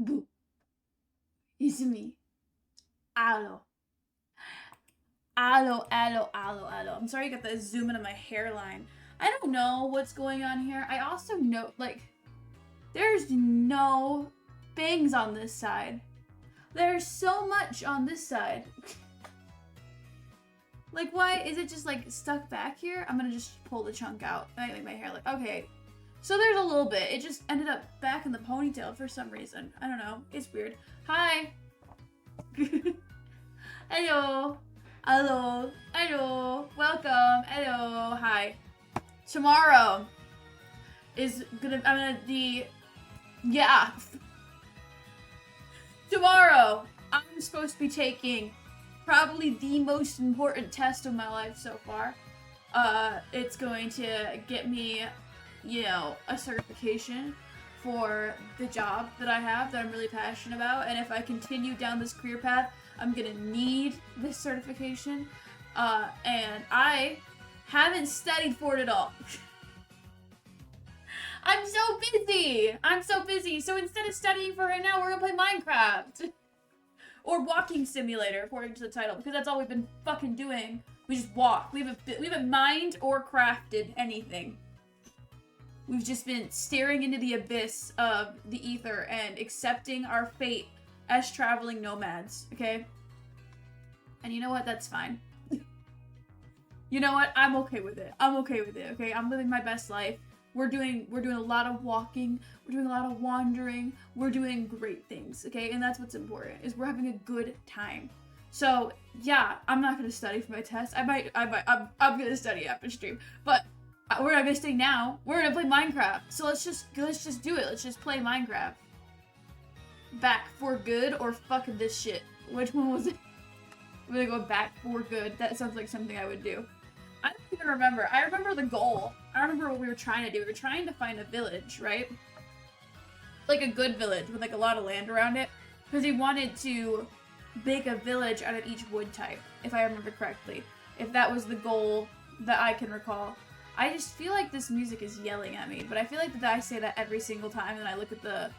Boo. It's me. Allo. Allo, allo, allo, allo. I'm sorry I got the zoom into my hairline. I don't know what's going on here. I also know, like, there's no bangs on this side. There's so much on this side. Like, why is it just, like, stuck back here? I'm gonna just pull the chunk out. I make my hair look, okay. So there's a little bit. It just ended up back in the ponytail for some reason. I don't know. It's weird. Hi. Hello. Hello. Hello. Welcome. Hello. Hi. Tomorrow is yeah. Tomorrow, I'm supposed to be taking probably the most important test of my life so far. It's going to get me, you know, a certification for the job that I have that I'm really passionate about. And if I continue down this career path, I'm gonna need this certification. And I haven't studied for it at all. I'm so busy! I'm so busy. So instead of studying for right now, we're gonna play Minecraft. Or walking simulator, according to the title, because that's all we've been fucking doing. We just walk. We haven't mined or crafted anything. We've just been staring into the abyss of the ether and accepting our fate as traveling nomads, okay? And you know what? That's fine. You know what? I'm okay with it. I'm okay with it, okay? I'm living my best life. We're doing a lot of walking. We're doing a lot of wandering. We're doing great things, okay? And that's what's important, is we're having a good time. So, yeah, I'm not gonna study for my test. I'm gonna study after stream. But we're not gonna study now. We're gonna play Minecraft. So let's just do it. Let's just play Minecraft. Back for good or fuck this shit. Which one was it? I'm gonna go back for good. That sounds like something I would do. I don't even remember. I remember the goal. I remember what we were trying to do. We were trying to find a village, right? Like a good village with like a lot of land around it. Because he wanted to make a village out of each wood type, if I remember correctly. If that was the goal that I can recall. I just feel like this music is yelling at me, but I feel like that I say that every single time and I look at the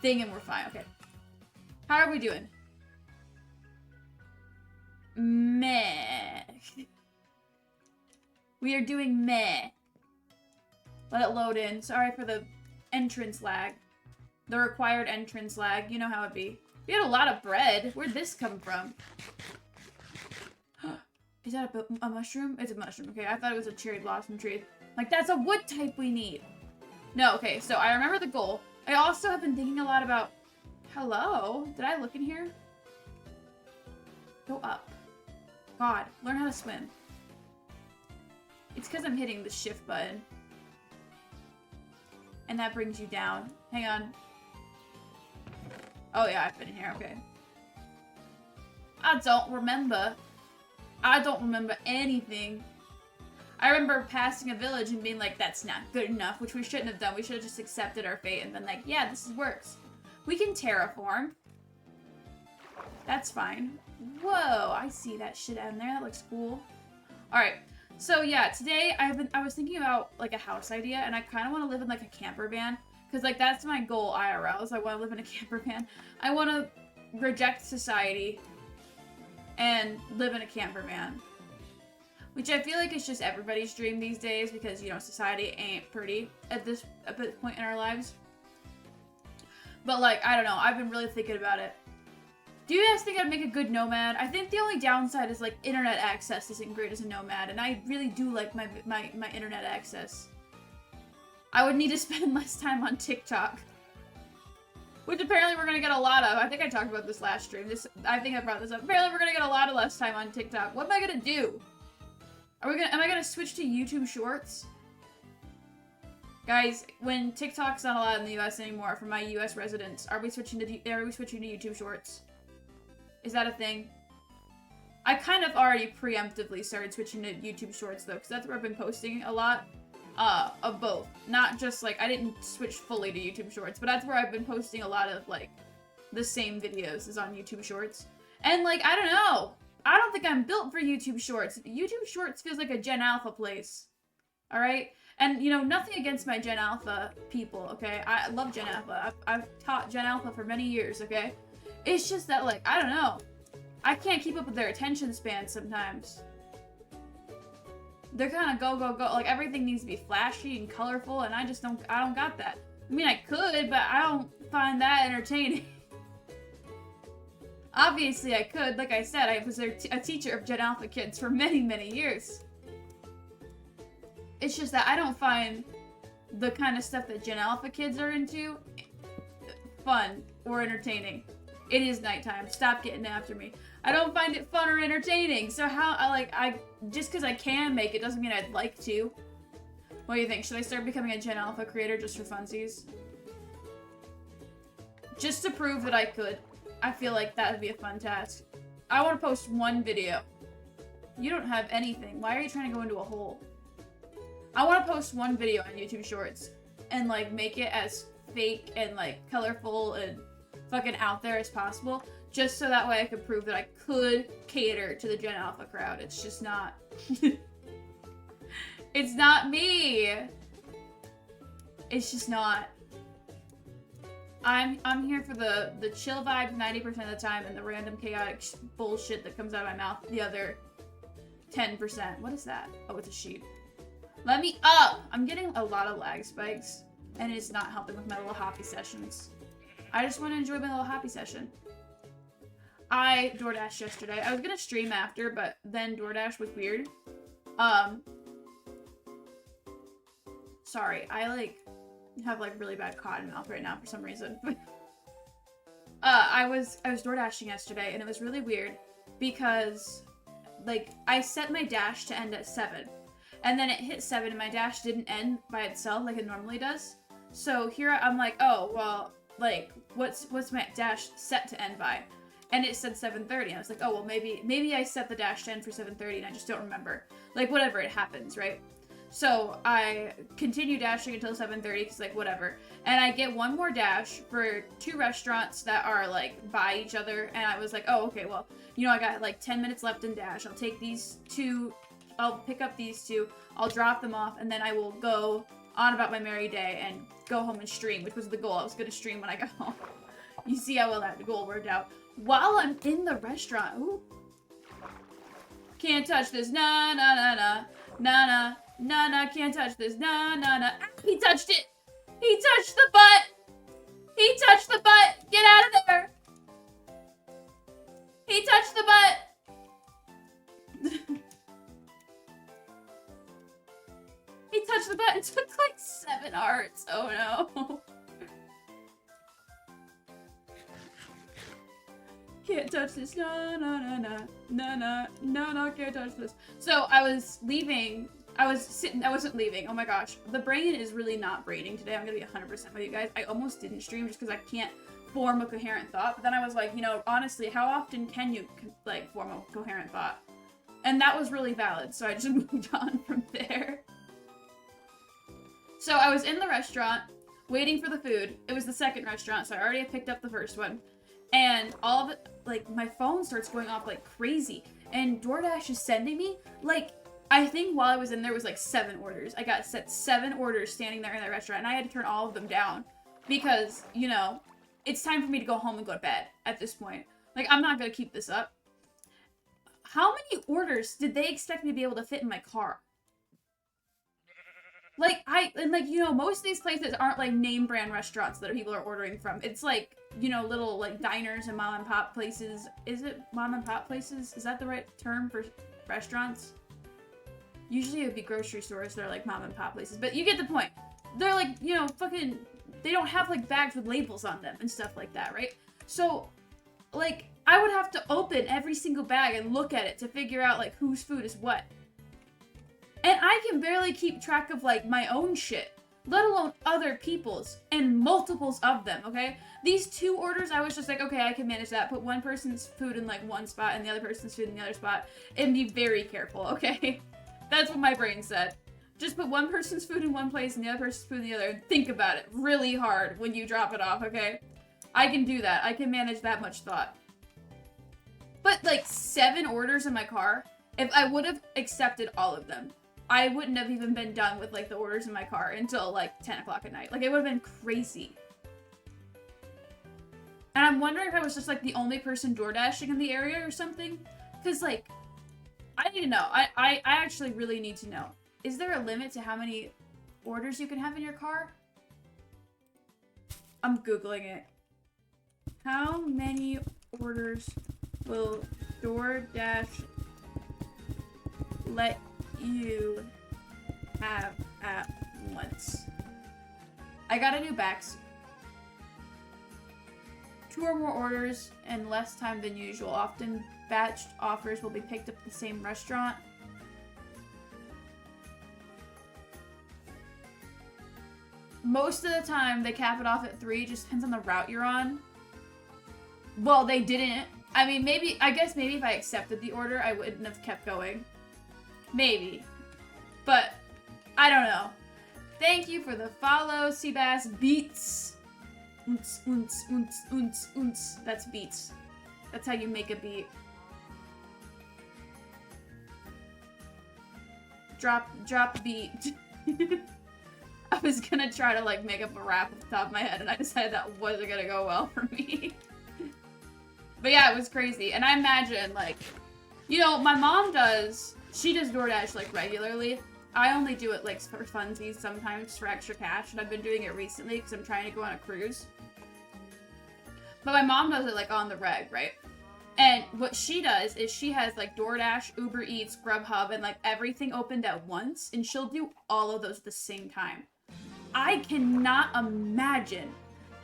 thing and we're fine. Okay. How are we doing? Meh. We are doing meh. Let it load in. Sorry for the entrance lag. The required entrance lag. You know how it be. We had a lot of bread. Where'd this come from? Is that a mushroom? It's a mushroom. Okay, I thought it was a cherry blossom tree. Like, that's a wood type we need. No, okay, so I remember the goal. I also have been thinking a lot about... Hello? Did I look in here? Go up. God, learn how to swim. It's because I'm hitting the shift button. And that brings you down. Hang on. Oh yeah, I've been in here, okay. I don't remember. I don't remember anything. I remember passing a village and being like, that's not good enough, which we shouldn't have done. We should have just accepted our fate and been like, yeah, this works. We can terraform. That's fine. Whoa, I see that shit down there. That looks cool. Alright, so yeah, today I was thinking about like a house idea, and I kind of want to live in like a camper van. Because like that's my goal IRL, is I want to live in a camper van. I want to reject society and live in a camper van. Which I feel like is just everybody's dream these days because, you know, society ain't pretty at this point in our lives. But like, I don't know, I've been really thinking about it. Do you guys think I'd make a good nomad? I think the only downside is like internet access isn't great as a nomad, and I really do like my internet access. I would need to spend less time on TikTok. Which apparently we're gonna get a lot of. I think I talked about this last stream. I think I brought this up. Apparently we're gonna get a lot of less time on TikTok. What am I gonna do? Am I gonna switch to YouTube Shorts? Guys, when TikTok's not allowed in the US anymore for my US residents, are we switching to YouTube Shorts? Is that a thing? I kind of already preemptively started switching to YouTube Shorts though, because that's where I've been posting a lot. Of both. Not just like, I didn't switch fully to YouTube Shorts, but that's where I've been posting a lot of like the same videos is on YouTube Shorts. And like, I don't know. I don't think I'm built for YouTube Shorts. YouTube Shorts feels like a Gen Alpha place. Alright? And, you know, nothing against my Gen Alpha people, okay? I love Gen Alpha. I've taught Gen Alpha for many years, okay? It's just that, like, I don't know. I can't keep up with their attention span sometimes. They're kind of go, go, go. Like, everything needs to be flashy and colorful, and I don't got that. I mean, I could, but I don't find that entertaining. Obviously, I could. Like I said, I was a teacher of Gen Alpha kids for many, many years. It's just that I don't find the kind of stuff that Gen Alpha kids are into fun or entertaining. It is nighttime. Stop getting after me. I don't find it fun or entertaining. So how, just because I can make it doesn't mean I'd like to. What do you think? Should I start becoming a Gen Alpha creator just for funsies? Just to prove that I could. I feel like that would be a fun task. I want to post one video. You don't have anything. Why are you trying to go into a hole? I want to post one video on YouTube Shorts and, like, make it as fake and, like, colorful and fucking out there as possible, just so that way I could prove that I could cater to the Gen Alpha crowd. It's just not. It's not me. It's just not. I'm here for the chill vibe 90% of the time and the random chaotic bullshit that comes out of my mouth the other 10%. What is that? Oh, it's a sheep. Let me up! I'm getting a lot of lag spikes, and it's not helping with my little hoppy sessions. I just want to enjoy my little hoppy session. I DoorDashed yesterday. I was gonna stream after, but then DoorDash was weird. Sorry, I have really bad cotton mouth right now for some reason. I was DoorDashing yesterday, and it was really weird because I set my dash to end at 7. And then it hit 7 and my dash didn't end by itself like it normally does. So here I'm like, oh, well, what's my dash set to end by? And it said 7:30. And I was like, oh, well, maybe I set the dash to end for 7:30 and I just don't remember. Whatever, it happens, right? So I continue dashing until 7:30 because, whatever. And I get one more dash for 2 restaurants that are, by each other. And I was like, oh, okay, well, I got, 10 minutes left in dash. I'll take these 2... I'll pick up these 2, I'll drop them off, and then I will go on about my merry day and go home and stream, which was the goal. I was gonna stream when I got home. You see how well that goal worked out. While I'm in the restaurant, ooh. Can't touch this, na na na na, na na, na na, can't touch this, na na na. He touched it! He touched the butt! He touched the butt! Get out of there! He touched the butt! He touched the butt. It took 7 hearts. Oh no. Can't touch this. No, no, no, no. No, no. No, no, can't touch this. So I was leaving. I wasn't leaving. Oh my gosh. The brain is really not braining today. I'm going to be 100% with you guys. I almost didn't stream just because I can't form a coherent thought. But then I was like, honestly, how often can you, form a coherent thought? And that was really valid. So I just moved on from there. So I was in the restaurant, waiting for the food. It was the second restaurant, so I already had picked up the first one. And all of it, my phone starts going off like crazy. And DoorDash is sending me, I think while I was in there was 7 orders. I got set 7 orders standing there in that restaurant, and I had to turn all of them down. Because, it's time for me to go home and go to bed at this point. I'm not gonna keep this up. How many orders did they expect me to be able to fit in my car? Most of these places aren't name brand restaurants that people are ordering from. It's little diners and mom and pop places. Is it mom and pop places? Is that the right term for restaurants? Usually it would be grocery stores that are mom and pop places, but you get the point. They're fucking, they don't have bags with labels on them and stuff like that, right? So I would have to open every single bag and look at it to figure out whose food is what. And I can barely keep track of, my own shit, let alone other people's, and multiples of them, okay? These 2 orders, I was just okay, I can manage that. Put one person's food in, one spot and the other person's food in the other spot, and be very careful, okay? That's what my brain said. Just put one person's food in one place and the other person's food in the other, and think about it really hard when you drop it off, okay? I can do that. I can manage that much thought. But, 7 orders in my car, if I would have accepted all of them, I wouldn't have even been done with, like, the orders in my car until, like, 10 o'clock at night. Like, it would have been crazy. And I'm wondering if I was just, like, the only person door dashing in the area or something. Because, like, I need to know. I actually really need to know. Is there a limit to how many orders you can have in your car? I'm Googling it. How many orders will DoorDash let you have at once? I got a new backseat. 2 or more orders in less time than usual. Often batched offers will be picked up at the same restaurant. Most of the time, they cap it off at 3. Just depends on the route you're on. Well, they didn't. I mean, maybe, I guess maybe if I accepted the order, I wouldn't have kept going. Maybe. But, I don't know. Thank you for the follow, Seabass Beats. Unts, unts, unts, unts, unts. That's beats. That's how you make a beat. Drop beat. I was gonna try to, like, make up a rap at the top of my head, and I decided that wasn't gonna go well for me. But yeah, it was crazy. And I imagine, like, you know, my mom she does DoorDash, like, regularly. I only do it, like, for funsies sometimes for extra cash, and I've been doing it recently because I'm trying to go on a cruise. But my mom does it, like, on the reg, right? And what she does is she has, like, DoorDash, Uber Eats, Grubhub, and, like, everything opened at once, and she'll do all of those at the same time. I cannot imagine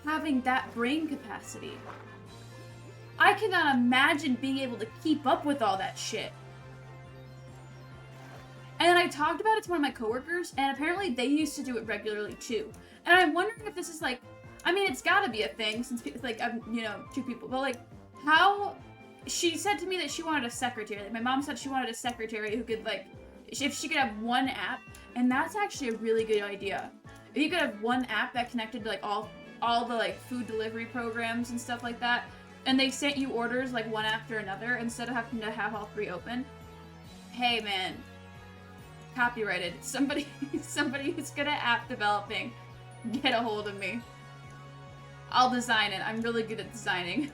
having that brain capacity. I cannot imagine being able to keep up with all that shit. And I talked about it to one of my coworkers, and apparently they used to do it regularly too. And I'm wondering if this is like, I mean, it's gotta be a thing since it's like, you know, 2 people, but like, how, she said to me that she wanted a secretary. Like, my mom said she wanted a secretary who could, like, if she could have one app, and that's actually a really good idea. If you could have one app that connected to, like, all the, like, food delivery programs and stuff like that, and they sent you orders, like, one after another, instead of having to have all 3 open. Hey, man. Copyrighted. Somebody who's good at app developing, get a hold of me. I'll design it. I'm really good at designing.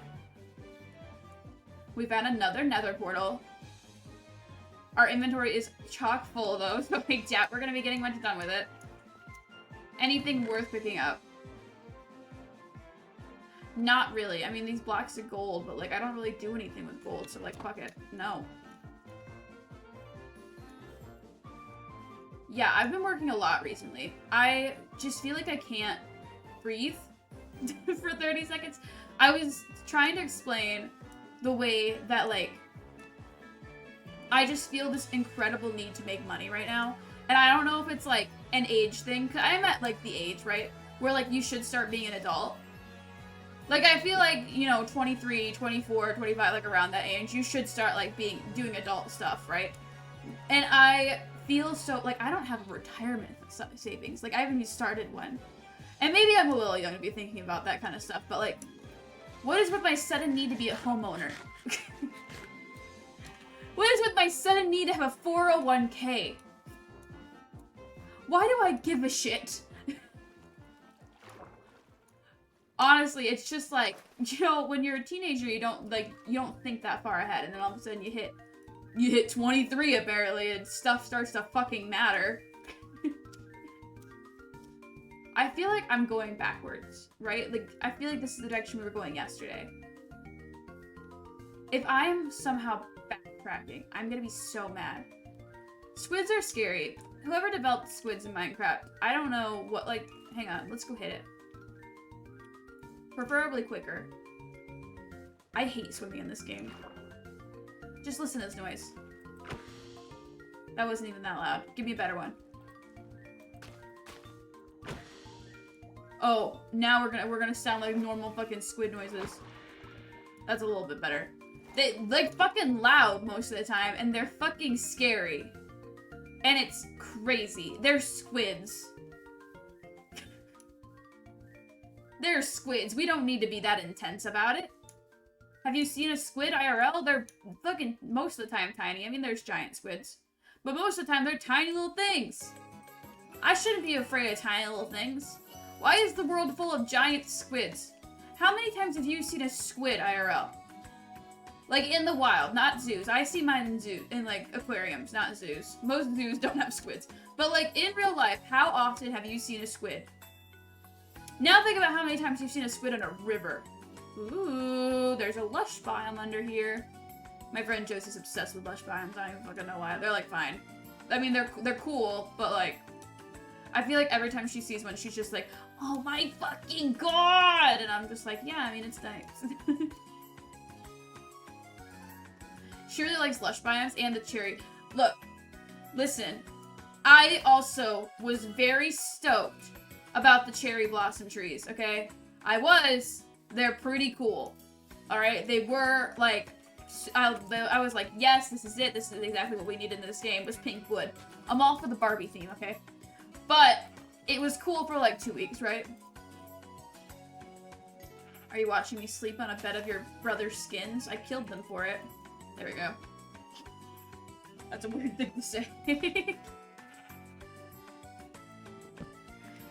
We found another nether portal. Our inventory is chock full, though, so I doubt we're gonna be getting much done with it. Anything worth picking up? Not really. I mean, these blocks of gold, but, like, I don't really do anything with gold, so, like, fuck it. No. Yeah, I've been working a lot recently. I just feel like I can't breathe for 30 seconds. I was trying to explain the way that, like, I just feel this incredible need to make money right now. And I don't know if it's, like, an age thing. 'Cause I'm at, like, the age, right? Where, like, you should start being an adult. Like, I feel like, you know, 23, 24, 25, like, around that age, you should start, like, doing adult stuff, right? And I feel so, like, I don't have a retirement savings. Like, I haven't even started one. And maybe I'm a little young to be thinking about that kind of stuff, but, like, what is with my sudden need to be a homeowner? What is with my sudden need to have a 401k? Why do I give a shit? Honestly, it's just like, you know, when you're a teenager, you don't think that far ahead, and then all of a sudden you hit 23 apparently, and stuff starts to fucking matter. I feel like I'm going backwards, right? Like, I feel like this is the direction we were going yesterday. If I'm somehow backtracking, I'm gonna be so mad. Squids are scary. Whoever developed squids in Minecraft, I don't know what, like, hang on, let's go hit it. Preferably quicker. I hate swimming in this game. Just listen to this noise. That wasn't even that loud. Give me a better one. Oh, now we're gonna sound like normal fucking squid noises. That's a little bit better. They, like, fucking loud most of the time, and they're fucking scary. And it's crazy. They're squids. They're squids. We don't need to be that intense about it. Have you seen a squid IRL? They're fucking most of the time tiny. I mean, there's giant squids. But most of the time, they're tiny little things. I shouldn't be afraid of tiny little things. Why is the world full of giant squids? How many times have you seen a squid IRL? Like, in the wild, not zoos. I see mine in zoos, in, like, aquariums, not zoos. Most zoos don't have squids. But, like, in real life, how often have you seen a squid? Now think about how many times you've seen a squid in a river. Ooh, there's a lush biome under here. My friend Josie's obsessed with lush biomes. I don't even fucking know why. They're, like, fine. I mean, they're cool, but, like, I feel like every time she sees one, she's just like, oh my fucking god! And I'm just like, yeah, I mean, it's nice. She really likes lush biomes and the cherry. Look, listen, I also was very stoked about the cherry blossom trees, okay? They're pretty cool, alright? They were, like, I was like, yes, this is it, this is exactly what we need in this game, was pink wood. I'm all for the Barbie theme, okay? But, it was cool for, like, 2 weeks, right? Are you watching me sleep on a bed of your brother's skins? I killed them for it. There we go. That's a weird thing to say.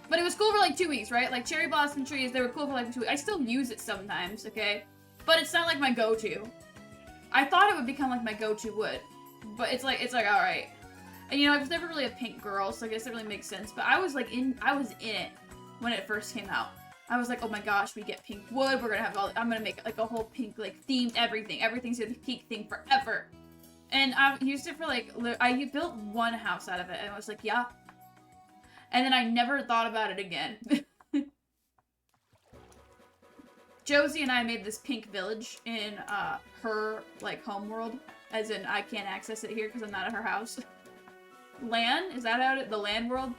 But it was cool for like 2 weeks, right? Like cherry blossom trees, they were cool for like 2 weeks. I still use it sometimes, okay? But it's not like my go-to. I thought it would become like my go-to wood. But it's like alright. And you know, I was never really a pink girl, so I guess it really makes sense. But I was in it when it first came out. I was like, oh my gosh, we get pink wood, we're gonna have I'm gonna make like a whole pink, like, themed everything. Everything's gonna be pink thing forever. And I used it for like, I built one house out of it, and I was like, yeah. And then I never thought about it again. Josie and I made this pink village in, her, like, home world. As in, I can't access it here because I'm not at her house. Land? Is that how the land world?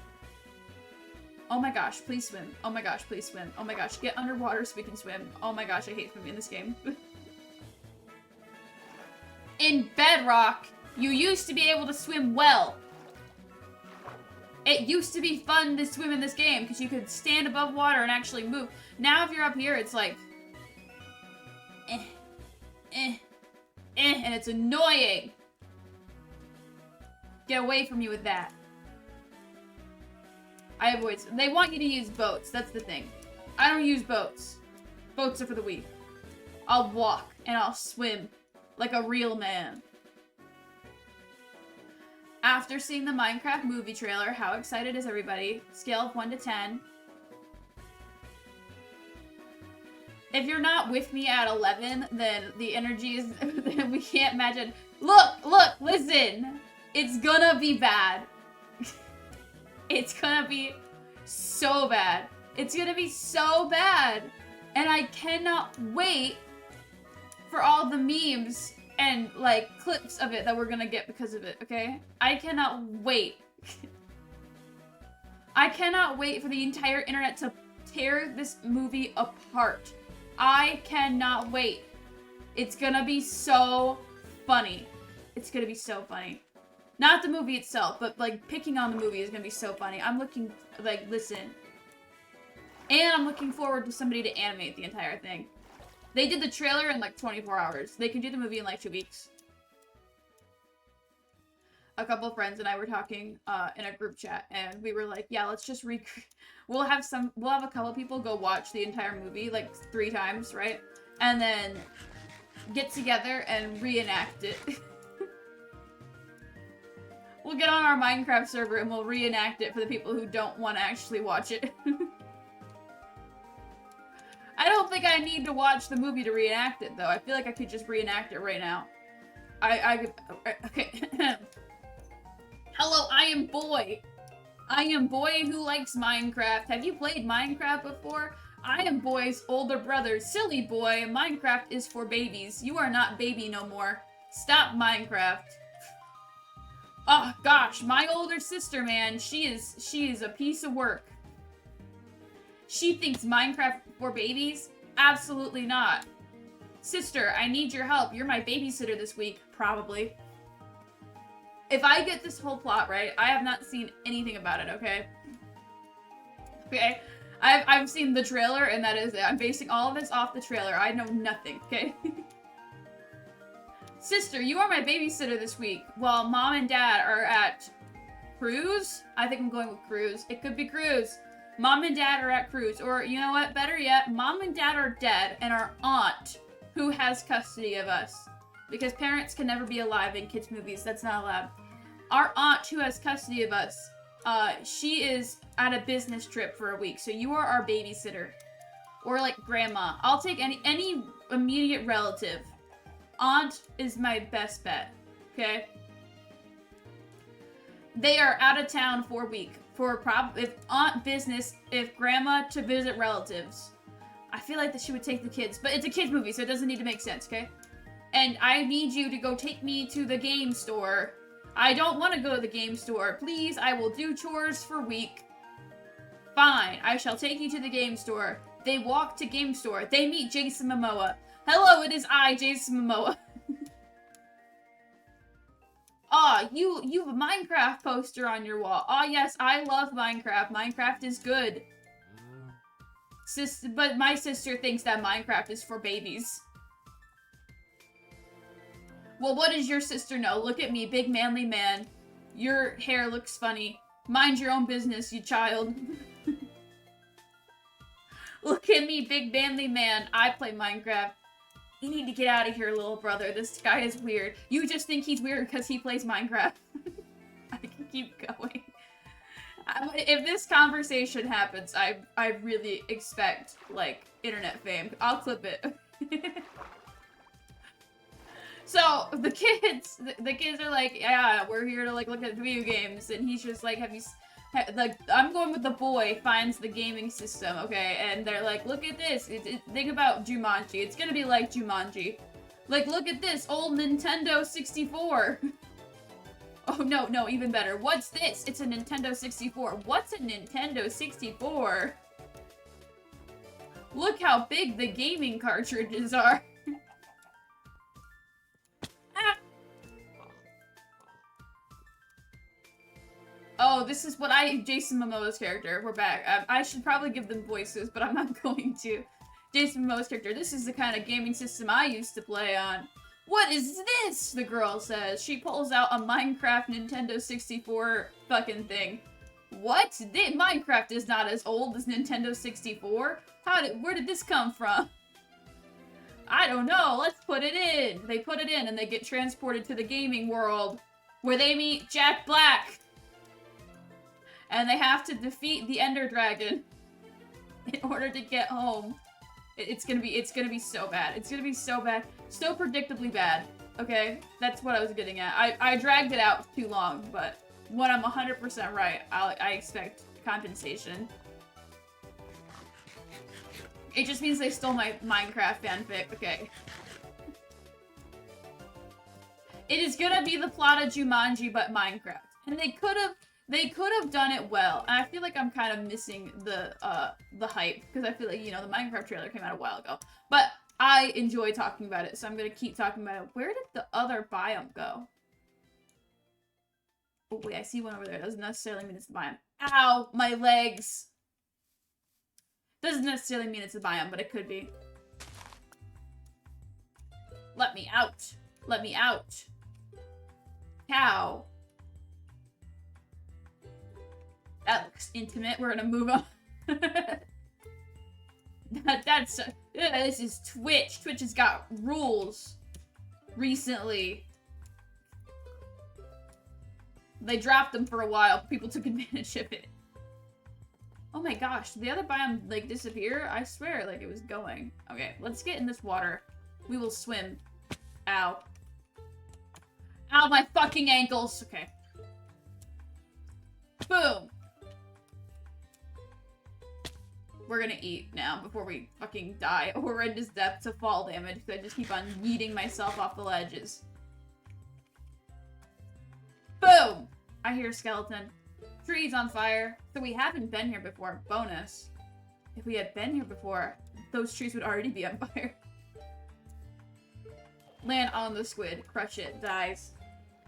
Oh my gosh, please swim. Oh my gosh, please swim. Oh my gosh, get underwater so we can swim. Oh my gosh, I hate swimming in this game. In Bedrock, you used to be able to swim well. It used to be fun to swim in this game because you could stand above water and actually move. Now if you're up here, it's like... and it's annoying. Get away from me with that. I avoid... They want you to use boats. That's the thing. I don't use boats. Boats are for the weak. I'll walk and I'll swim like a real man. After seeing the Minecraft movie trailer, how excited is everybody? Scale of 1 to 10. If you're not with me at 11, then the energy is... we can't imagine. Look, listen. It's gonna be bad. It's gonna be so bad. It's gonna be so bad. And I cannot wait for all the memes and, like, clips of it that we're gonna get because of it, okay? I cannot wait. I cannot wait for the entire internet to tear this movie apart. I cannot wait. It's gonna be so funny. It's gonna be so funny. Not the movie itself, but, like, picking on the movie is gonna be so funny. I'm looking, like, listen. And I'm looking forward to somebody to animate the entire thing. They did the trailer in, like, 24 hours. They can do the movie in, like, 2 weeks. A couple of friends and I were talking, in a group chat, and we were like, yeah, let's just we'll have a couple of people go watch the entire movie, like, 3 times, right? And then get together and reenact it. We'll get on our Minecraft server and we'll reenact it for the people who don't want to actually watch it. I don't think I need to watch the movie to reenact it, though. I feel like I could just reenact it right now. Okay. Hello, I am Boy. I am Boy who likes Minecraft. Have you played Minecraft before? I am Boy's older brother. Silly boy, Minecraft is for babies. You are not baby no more. Stop Minecraft. Oh gosh, my older sister, man, she is a piece of work. She thinks Minecraft for babies? Absolutely not. Sister, I need your help. You're my babysitter this week, probably. If I get this whole plot right, I have not seen anything about it, okay? Okay? I've seen the trailer, and that is it. I'm basing all of this off the trailer. I know nothing, okay? Sister, you are my babysitter this week while mom and dad are at cruise? I think I'm going with cruise. It could be cruise. Mom and dad are at cruise. Or, you know what? Better yet, mom and dad are dead and our aunt, who has custody of us. Because parents can never be alive in kids' movies. That's not allowed. Our aunt, who has custody of us, she is at a business trip for a week. So you are our babysitter. Or, like, grandma. I'll take any immediate relative. Aunt is my best bet. Okay? They are out of town for a week. If aunt business, if grandma to visit relatives. I feel like that she would take the kids. But it's a kids movie, so it doesn't need to make sense, okay? And I need you to go take me to the game store. I don't want to go to the game store. Please, I will do chores for a week. Fine, I shall take you to the game store. They walk to game store. They meet Jason Momoa. Hello, it is I, Jason Momoa. Ah, you have a Minecraft poster on your wall. Ah, yes, I love Minecraft. Minecraft is good. But my sister thinks that Minecraft is for babies. Well, what does your sister know? Look at me, big manly man. Your hair looks funny. Mind your own business, you child. Look at me, big manly man. I play Minecraft. You need to get out of here, little brother. This guy is weird. You just think he's weird because he plays Minecraft. I can keep going. If this conversation happens, I really expect, like, internet fame. I'll clip it. So, the kids are like, yeah, we're here to, like, look at video games. And he's just like, like, I'm going with the boy finds the gaming system, okay? And they're like, look at this. Think about Jumanji. It's gonna be like Jumanji. Like, look at this old Nintendo 64. Oh, no, even better. What's this? It's a Nintendo 64. What's a Nintendo 64? Look how big the gaming cartridges are. Oh, this is what Jason Momoa's character. We're back. I should probably give them voices, but I'm not going to. Jason Momoa's character. This is the kind of gaming system I used to play on. What is this? The girl says. She pulls out a Minecraft Nintendo 64 fucking thing. What? Minecraft is not as old as Nintendo 64. Where did this come from? I don't know. Let's put it in. They put it in and they get transported to the gaming world where they meet Jack Black. And they have to defeat the Ender Dragon in order to get home. It's gonna be so bad. It's gonna be so bad. So predictably bad. Okay? That's what I was getting at. I dragged it out too long, but when I'm 100% right, I expect compensation. It just means they stole my Minecraft fanfic. Okay. It is gonna be the plot of Jumanji, but Minecraft. And they could have done it well. And I feel like I'm kind of missing the hype. Because I feel like, you know, the Minecraft trailer came out a while ago. But I enjoy talking about it, so I'm going to keep talking about it. Where did the other biome go? Oh, wait, I see one over there. Doesn't necessarily mean it's the biome. Ow! My legs! Doesn't necessarily mean it's the biome, but it could be. Let me out! Let me out! Cow! That looks intimate. We're gonna move on. This is Twitch. Twitch has got rules recently. They dropped them for a while. People took advantage of it. Oh my gosh, did the other biome, like, disappear? I swear, like, it was going. Okay, let's get in this water. We will swim. Ow. Ow, my fucking ankles. Okay. Boom. We're gonna eat now before we fucking die. Horrendous death to fall damage because I just keep on yeeting myself off the ledges. Boom! I hear a skeleton. Trees on fire. So we haven't been here before. Bonus. If we had been here before, those trees would already be on fire. Land on the squid. Crush it. Dies.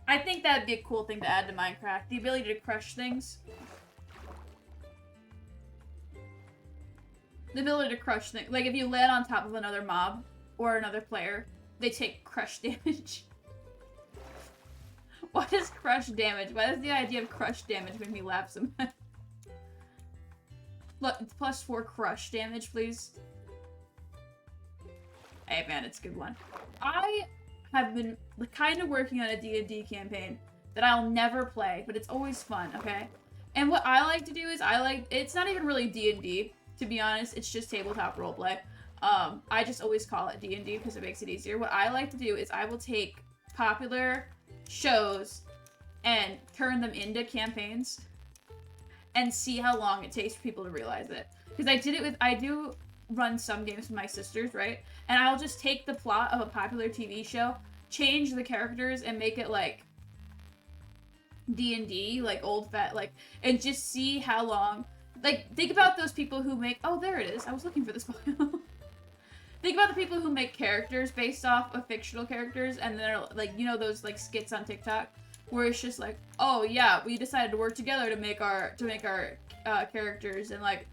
I think that'd be a cool thing to add to Minecraft. The ability to crush things. The ability to crush things. Like, if you land on top of another mob or another player, they take crush damage. What is crush damage? Why does the idea of crush damage make me laugh so much? Look, +4 crush damage, please. Hey man, it's a good one. I have been kind of working on a D&D campaign that I'll never play, but it's always fun, okay? And what I like to do is it's not even really D&D, to be honest, it's just tabletop roleplay. I just always call it D&D because it makes it easier. What I like to do is I will take popular shows and turn them into campaigns and see how long it takes for people to realize it. Because I do run some games with my sisters, right? And I'll just take the plot of a popular TV show, change the characters, and make it like D&D, like and just see how long. Like, think about those people who make, oh, there it is. I was looking for this book. Think about the people who make characters based off of fictional characters, and they're like, you know, those like skits on TikTok where it's just like, oh yeah, we decided to work together to make our characters, and like,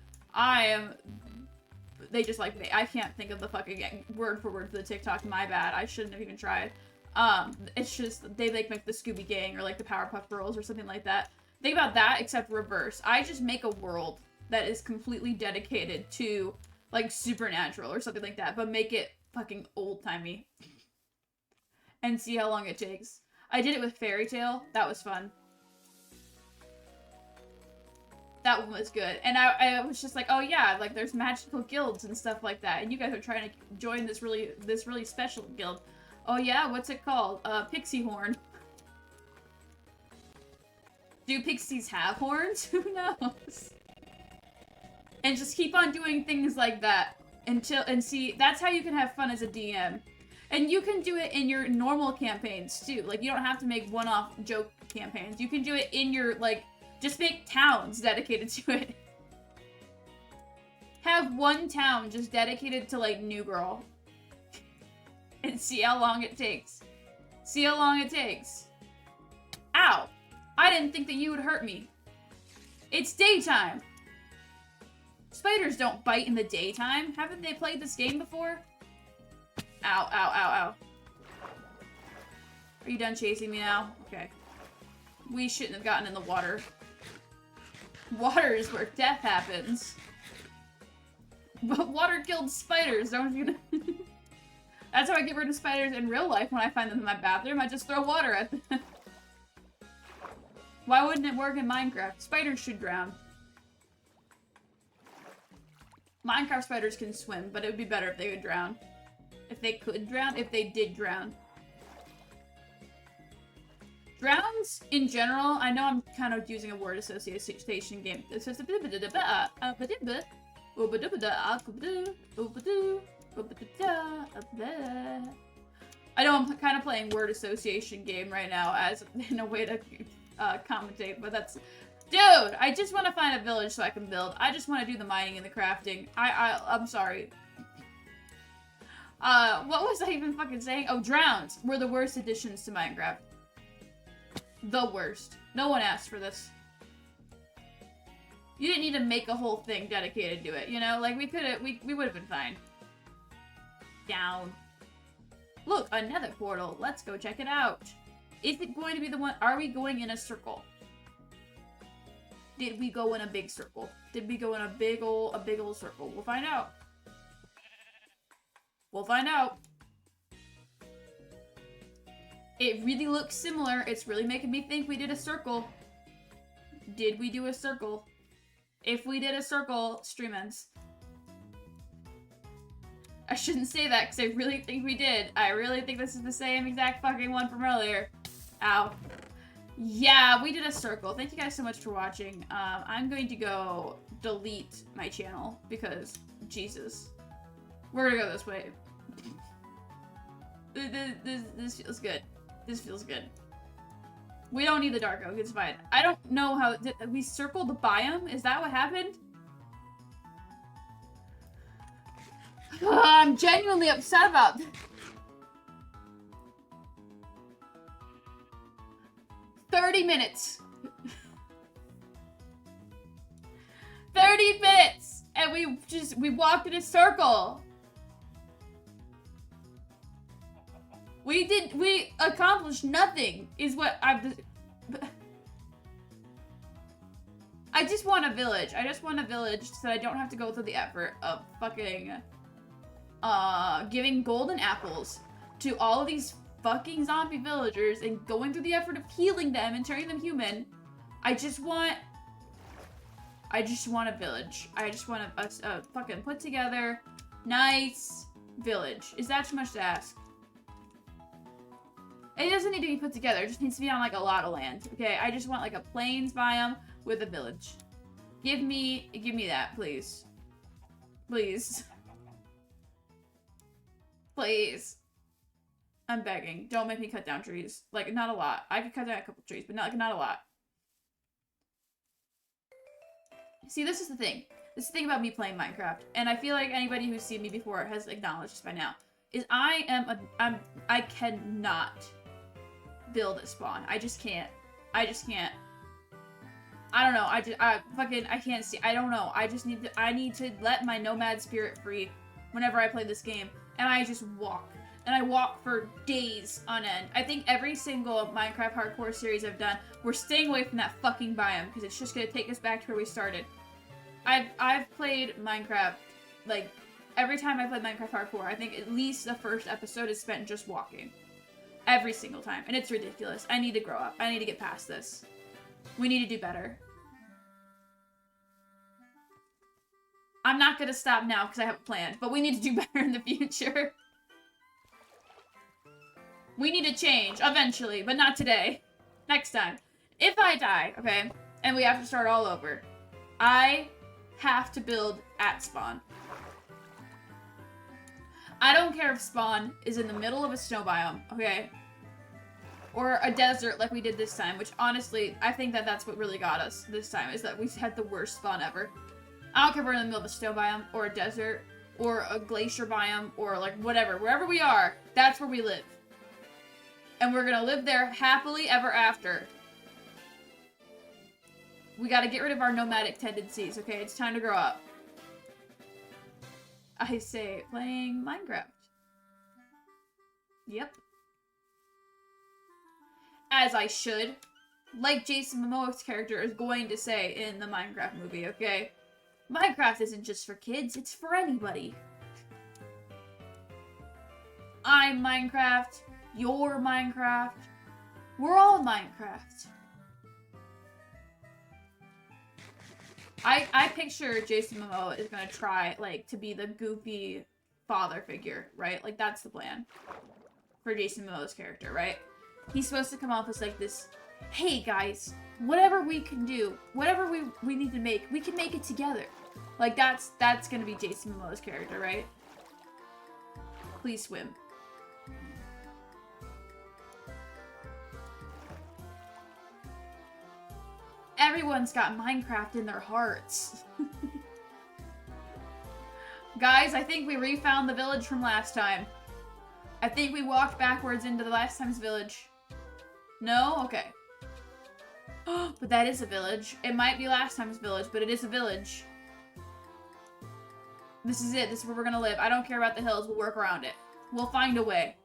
they just like, I can't think of the fucking word for word for the TikTok, my bad, I shouldn't have even tried. It's just, they like make the Scooby Gang or like the Powerpuff Girls or something like that. Think about that, except reverse. I just make a world that is completely dedicated to like supernatural or something like that, but make it fucking old-timey. And see how long it takes. I did it with Fairy Tail. That was fun. That one was good. And I was just like, oh yeah, like there's magical guilds and stuff like that. And you guys are trying to join this really special guild. Oh yeah, what's it called? Pixie Horn. Do pixies have horns? Who knows? And just keep on doing things like that and see, that's how you can have fun as a DM. And you can do it in your normal campaigns too. Like, you don't have to make one-off joke campaigns. You can do it in your, like, just make towns dedicated to it. Have one town just dedicated to, like, New Girl. And see how long it takes. See how long it takes. Ow! I didn't think that you would hurt me. It's daytime. Spiders don't bite in the daytime. Haven't they played this game before? Ow, ow, ow, ow. Are you done chasing me now? Okay. We shouldn't have gotten in the water. Water is where death happens. But water killed spiders, don't you know? That's how I get rid of spiders in real life when I find them in my bathroom. I just throw water at them. Why wouldn't it work in Minecraft? Spiders should drown. Minecraft spiders can swim, but it would be better if they would drown. If they could drown, if they did drown. Drowns, in general, I know I'm kind of using a word association game. It's just I know I'm kind of playing word association game right now as in a way to commentate, but that's... Dude, I just want to find a village so I can build. I just want to do the mining and the crafting. I'm sorry. What was I even fucking saying? Oh, drowns were the worst additions to Minecraft. The worst. No one asked for this. You didn't need to make a whole thing dedicated to it, you know? Like, we would have been fine. Down. Look, a nether portal. Let's go check it out. Is it going to be the one? Are we going in a circle? Did we go in a big circle? Did we go in a big old circle? We'll find out. We'll find out. It really looks similar. It's really making me think we did a circle. Did we do a circle? If we did a circle, stream ends. I shouldn't say that because I really think we did. I really think this is the same exact fucking one from earlier. Ow. Yeah, we did a circle. Thank you guys so much for watching. I'm going to go delete my channel because, Jesus. We're gonna go this way. This feels good. This feels good. We don't need the dark oak, it's fine. I don't know how, did we circle the biome? Is that what happened? I'm genuinely upset about this. 30 minutes. 30 minutes! And we walked in a circle. We accomplished nothing, is what I just want a village. I just want a village so I don't have to go through the effort of fucking, giving golden apples to all of these fucking zombie villagers and going through the effort of healing them and turning them human. I just want a village. I just want a fucking put together, nice village. Is that too much to ask? It doesn't need to be put together. It just needs to be on, like, a lot of land. Okay, I just want, like, a plains biome with a village. Give me that, please. Please. Please. I'm begging. Don't make me cut down trees. Like, not a lot. I could cut down a couple trees, but not a lot. See, this is the thing. This is the thing about me playing Minecraft, and I feel like anybody who's seen me before has acknowledged this by now, is I cannot build a spawn. I just can't. I don't know. I can't see. I don't know. I need to let my nomad spirit free whenever I play this game, and I just walk. And I walk for days on end. I think every single Minecraft hardcore series I've done, we're staying away from that fucking biome because it's just gonna take us back to where we started. I've played Minecraft, like, every time I played Minecraft hardcore, I think at least the first episode is spent just walking. Every single time. And it's ridiculous. I need to grow up. I need to get past this. We need to do better. I'm not gonna stop now because I have a plan, but we need to do better in the future. We need to change, eventually, but not today. Next time. If I die, okay, and we have to start all over, I have to build at spawn. I don't care if spawn is in the middle of a snow biome, okay? Or a desert like we did this time, which honestly, I think that's what really got us this time, is that we had the worst spawn ever. I don't care if we're in the middle of a snow biome, or a desert, or a glacier biome, or like whatever. Wherever we are, that's where we live. And we're gonna live there happily ever after. We gotta get rid of our nomadic tendencies, okay? It's time to grow up. I say playing Minecraft. Yep. As I should. Like Jason Momoa's character is going to say in the Minecraft movie, okay? Minecraft isn't just for kids, it's for anybody. I'm Minecraft. You're Minecraft. We're all Minecraft. I picture Jason Momoa is gonna try, like, to be the goofy father figure, right? Like, that's the plan for Jason Momoa's character, right? He's supposed to come off as, like, this, hey, guys, whatever we can do, whatever we need to make, we can make it together. Like, that's gonna be Jason Momoa's character, right? Please swim. Everyone's got Minecraft in their hearts. Guys, I think we refound the village from last time. I think we walked backwards into the last time's village. No? Okay. But that is a village. It might be last time's village, but it is a village. This is it. This is where we're gonna live. I don't care about the hills. We'll work around it. We'll find a way.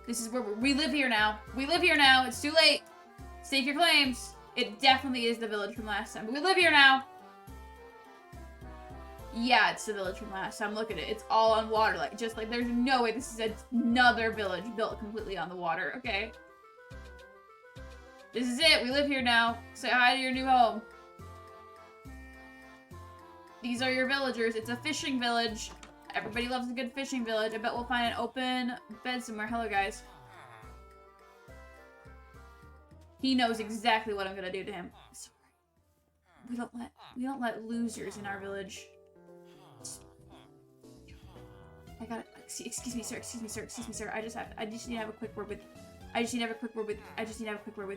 This is where we live here now. We live here now. It's too late. Stake your claims. It definitely is the village from last time. But we live here now. Yeah, it's the village from last time. Look at it. It's all on water. Like, just like, there's no way this is another village built completely on the water. Okay. This is it. We live here now. Say hi to your new home. These are your villagers. It's a fishing village. Everybody loves a good fishing village. I bet we'll find an open bed somewhere. Hello, guys. He knows exactly what I'm gonna do to him. Sorry. We don't let losers in our village. I gotta, excuse me, sir. I just need to have a quick word with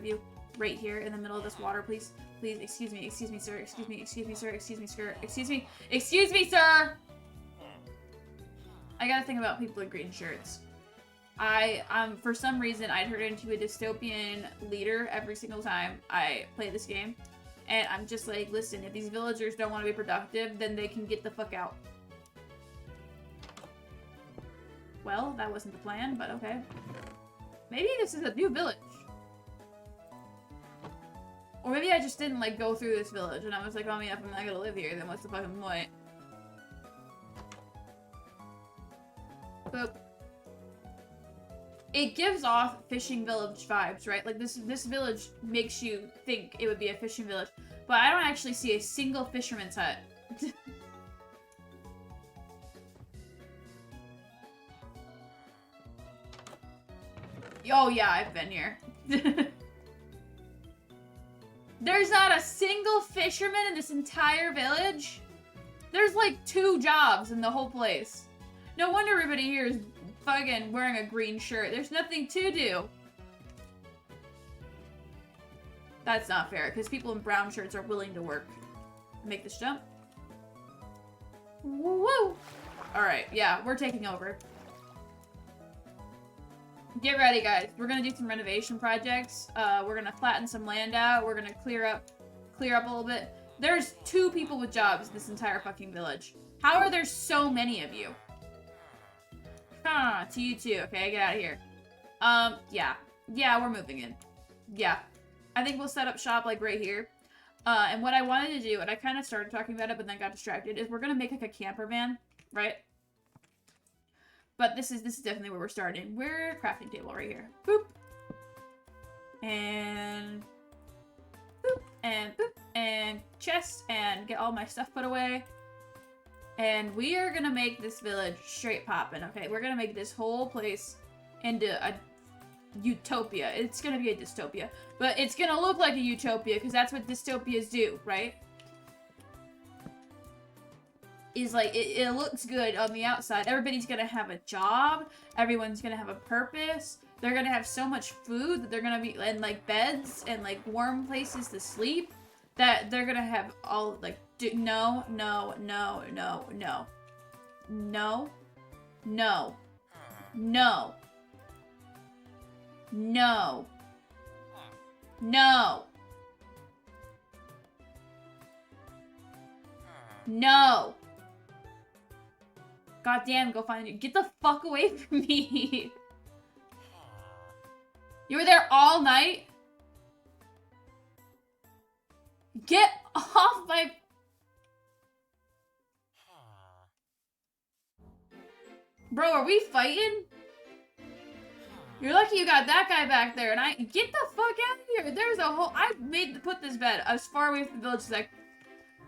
you. Right here in the middle of this water, please. Please, excuse me, sir. Excuse me, sir! I gotta think about people in green shirts. For some reason, I turn into a dystopian leader every single time I play this game. And I'm just like, listen, if these villagers don't want to be productive, then they can get the fuck out. Well, that wasn't the plan, but okay. Maybe this is a new village. Or maybe I just didn't, like, go through this village, and I was like, oh, yeah, if I'm not gonna live here, then what's the fucking point? Boop. It gives off fishing village vibes, right? Like, this village makes you think it would be a fishing village. But I don't actually see a single fisherman's hut. Oh, yeah, I've been here. There's not a single fisherman in this entire village? There's like 2 jobs in the whole place. No wonder everybody here is fucking wearing a green shirt. There's nothing to do. That's not fair, because people in brown shirts are willing to work. Make this jump. Woo! Alright, yeah, we're taking over. Get ready, guys. We're gonna do some renovation projects. We're gonna flatten some land out. We're gonna clear up a little bit. There's 2 people with jobs in this entire fucking village. How are there so many of you? Huh, to you too. Okay, get out of here. Yeah. Yeah, we're moving in. Yeah. I think we'll set up shop, like, right here. And what I wanted to do, and I kind of started talking about it, but then got distracted, is we're gonna make, like, a camper van, right? But this is definitely where we're starting. We're crafting table right here. Boop. And boop. And boop. And chest. And get all my stuff put away. And we are gonna make this village straight poppin', okay? We're gonna make this whole place into a utopia. It's gonna be a dystopia. But it's gonna look like a utopia, because that's what dystopias do, right? Is like, it looks good on the outside. Everybody's gonna have a job. Everyone's gonna have a purpose. They're gonna have so much food that they're gonna be, and like beds and like warm places to sleep, that they're gonna have all like, no, no, no, no, no. No. No. No. No. No. No. Goddamn, go find you. Get the fuck away from me. You were there all night? Get off my... Bro, are we fighting? You're lucky you got that guy back there, and I... Get the fuck out of here. There's a whole... I put this bed as far away from the village as I...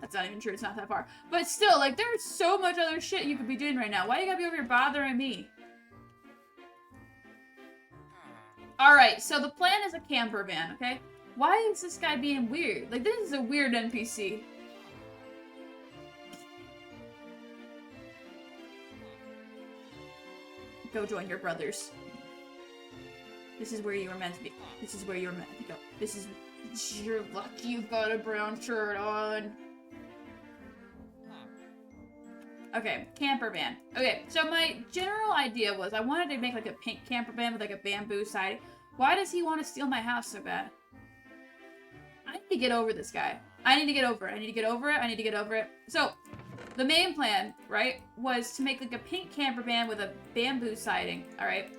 That's not even true, it's not that far. But still, like, there's so much other shit you could be doing right now. Why you gotta be over here bothering me? Alright, so the plan is a camper van, okay? Why is this guy being weird? Like, this is a weird NPC. Go join your brothers. This is where you were meant to be. This is where you were meant to go. This is... You're lucky you've got a brown shirt on. Okay, camper van. Okay, so my general idea was I wanted to make like a pink camper van with like a bamboo siding. Why does he want to steal my house so bad? I need to get over this guy. I need to get over it. I need to get over it. I need to get over it. So, the main plan, right, was to make like a pink camper van with a bamboo siding, alright?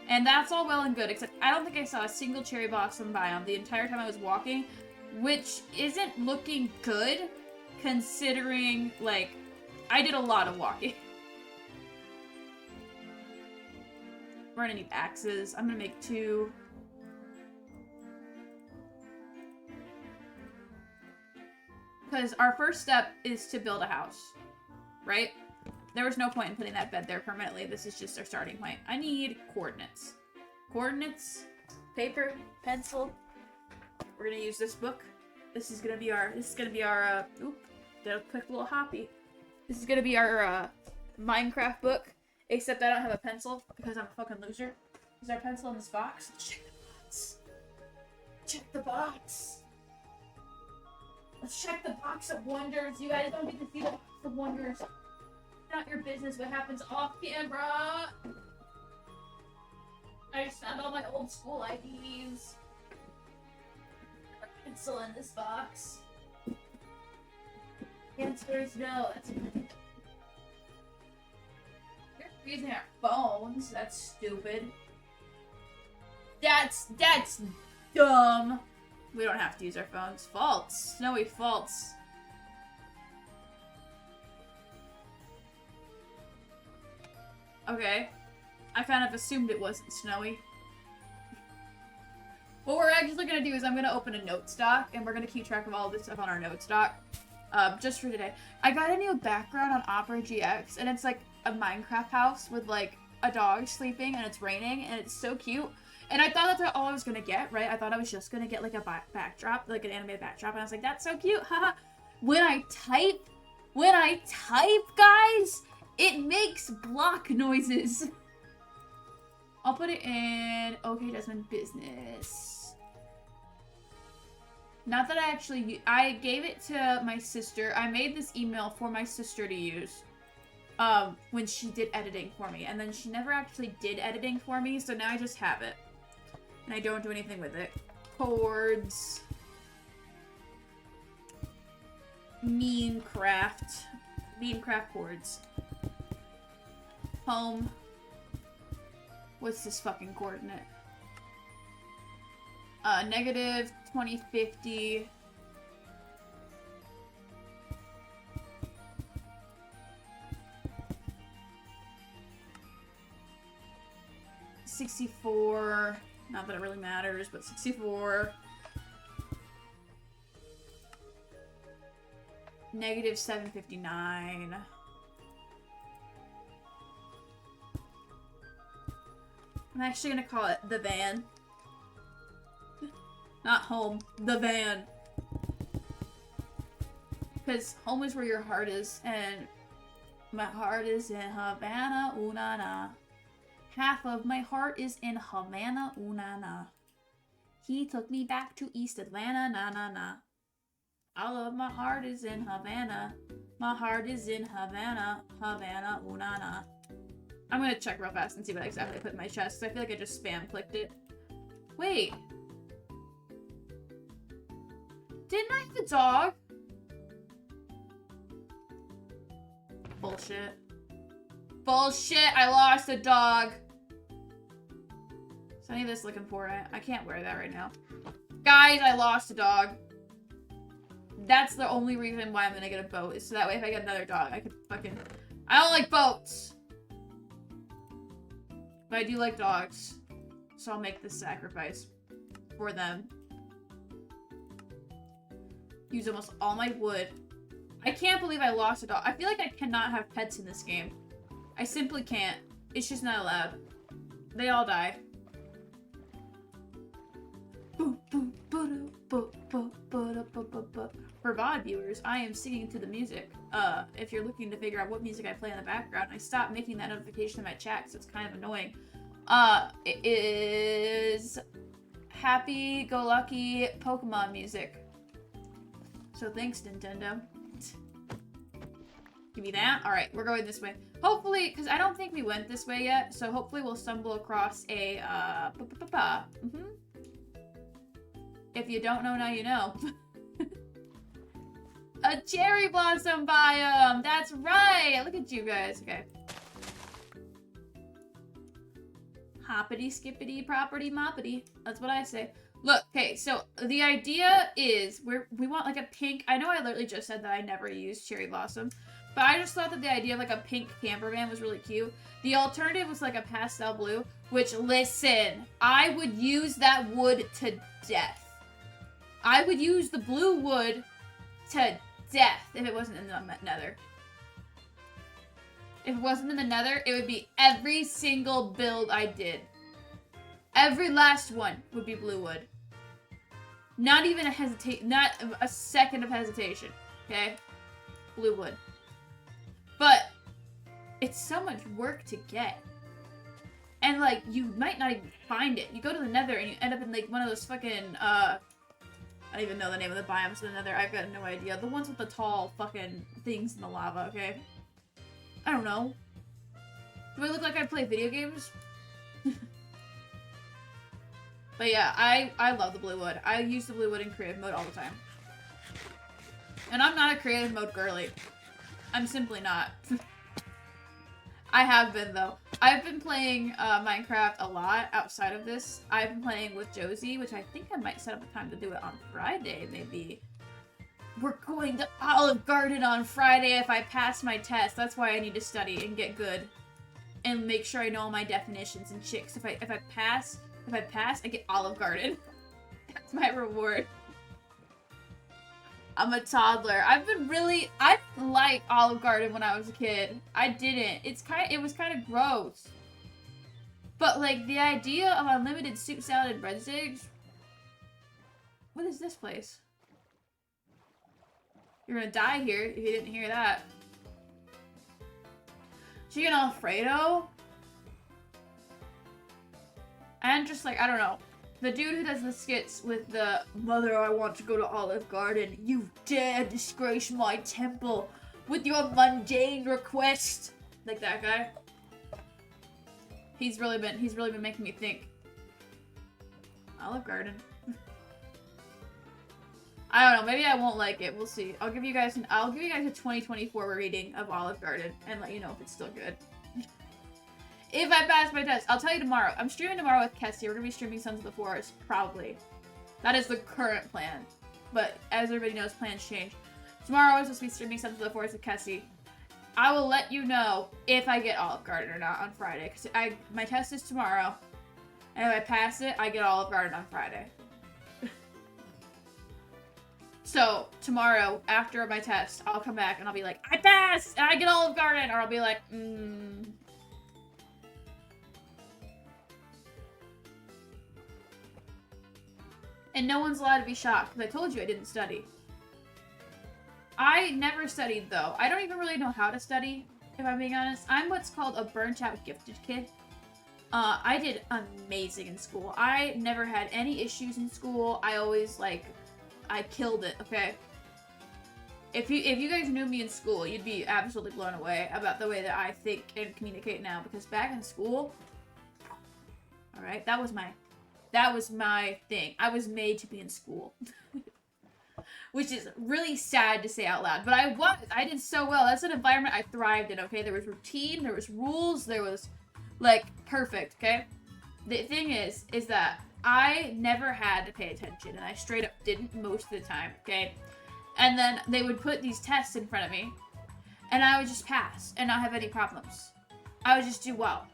And that's all well and good, except I don't think I saw a single cherry blossom biome the entire time I was walking, which isn't looking good, considering, like, I did a lot of walking. We're gonna need axes. I'm gonna make 2. Because our first step is to build a house, right? There was no point in putting that bed there permanently. This is just our starting point. I need coordinates. Coordinates, paper, pencil. We're gonna use this book. This is gonna be our, oop, did a quick little hoppy. This is gonna be our, Minecraft book, except I don't have a pencil because I'm a fucking loser. Is there a pencil in this box? Check the box. Check the box. Let's check the box of wonders. You guys don't get to see the box of wonders. Not your business what happens off camera. I just found all my old school IDs. A pencil in this box. The answer is no. That's We're using our phones. That's stupid. That's dumb. We don't have to use our phones. False. Snowy false. Okay. I kind of assumed it wasn't snowy. What we're actually gonna do is I'm gonna open a note stock and we're gonna keep track of all of this stuff on our note stock. Just for today. I got a new background on Opera GX and it's like a Minecraft house with like a dog sleeping and it's raining and it's so cute. And I thought that's all I was gonna get, right? I thought I was just gonna get like a backdrop, like an animated backdrop, and I was like, that's so cute, haha. When I type, guys, it makes block noises. I'll put it in OK Desmond Business. Not that I gave it to my sister. I made this email for my sister to use. When she did editing for me. And then she never actually did editing for me, so now I just have it. And I don't do anything with it. Chords. Minecraft chords. Home. What's this fucking coordinate? Negative 2050. $64. Not that it really matters, but 64. Negative 759. I'm actually gonna call it the van. Not home, the van. Because home is where your heart is, and my heart is in Havana, ooh na na. Half of my heart is in Havana, ooh na na. He took me back to East Atlanta, na na na. All of my heart is in Havana. My heart is in Havana, Havana, ooh na na. I'm gonna check real fast and see what exactly I put in my chest, because I feel like I just spam clicked it. Wait. Didn't I have a dog? Bullshit. Bullshit, I lost a dog. So any of this looking for it. I can't wear that right now. Guys, I lost a dog. That's the only reason why I'm gonna get a boat, is so that way if I get another dog, I could fucking... I don't like boats! But I do like dogs. So I'll make this sacrifice for them. Use almost all my wood. I can't believe I lost a dog. I feel like I cannot have pets in this game. I simply can't. It's just not allowed. They all die. For VOD viewers, I am singing to the music. If you're looking to figure out what music I play in the background, I stopped making that notification in my chat, so it's kind of annoying. It is happy-go-lucky Pokemon music. So thanks, Nintendo. Give me that. Alright, we're going this way. Hopefully, because I don't think we went this way yet, so hopefully we'll stumble across a, If you don't know, now you know. A cherry blossom biome! That's right! Look at you guys. Okay. Hoppity, skippity, property, moppity. That's what I say. Look, okay, so the idea is we want like a pink... I know I literally just said that I never used cherry blossom, but I just thought that the idea of like a pink camper van was really cute. The alternative was like a pastel blue, which, listen, I would use that wood to death. I would use the blue wood to death if it wasn't in the nether. If it wasn't in the nether, it would be every single build I did. Every last one would be blue wood. Not even not a second of hesitation. Okay? Blue wood. But it's so much work to get. And like, you might not even find it. You go to the nether and you end up in like one of those fucking, I don't even know the name of the biomes in the nether. I've got no idea. The ones with the tall fucking things in the lava, okay? I don't know. Do I look like I play video games? But yeah, I love the blue wood. I use the blue wood in creative mode all the time. And I'm not a creative mode girly. I'm simply not. I have been, though. I've been playing Minecraft a lot outside of this. I've been playing with Josie, which I think I might set up a time to do it on Friday, maybe. We're going to Olive Garden on Friday if I pass my test. That's why I need to study and get good. And make sure I know all my definitions and shit. If I pass, I get Olive Garden. That's my reward. I'm a toddler. I didn't like Olive Garden when I was a kid. I didn't. It was kind of gross. But like the idea of unlimited soup, salad, and breadsticks. What is this place? You're gonna die here if you didn't hear that. Chicken Alfredo? And just like, I don't know. The dude who does the skits with the "Mother, I want to go to Olive Garden. You dare disgrace my temple with your mundane request." Like that guy. He's really been making me think. Olive Garden. I don't know, maybe I won't like it. We'll see. I'll give you guys a 2024 rating of Olive Garden and let you know if it's still good. If I pass my test, I'll tell you tomorrow. I'm streaming tomorrow with Kessie. We're gonna be streaming Sons of the Forest, probably. That is the current plan. But as everybody knows, plans change. Tomorrow I'm supposed to be streaming Sons of the Forest with Kessie. I will let you know if I get Olive Garden or not on Friday. Because my test is tomorrow. And if I pass it, I get Olive Garden on Friday. So, tomorrow, after my test, I'll come back and I'll be like, I passed! And I get Olive Garden! Or I'll be like, And no one's allowed to be shocked, because I told you I didn't study. I never studied, though. I don't even really know how to study, if I'm being honest. I'm what's called a burnt-out gifted kid. I did amazing in school. I never had any issues in school. I always, I killed it, okay? If you guys knew me in school, you'd be absolutely blown away about the way that I think and communicate now. Because back in school, alright, that was my thing. I was made to be in school. Which is really sad to say out loud. But I did so well. That's an environment I thrived in, okay? There was routine, there was rules, there was, perfect, okay? The thing is that I never had to pay attention, and I straight up didn't most of the time, okay? And then they would put these tests in front of me, and I would just pass and not have any problems. I would just do well.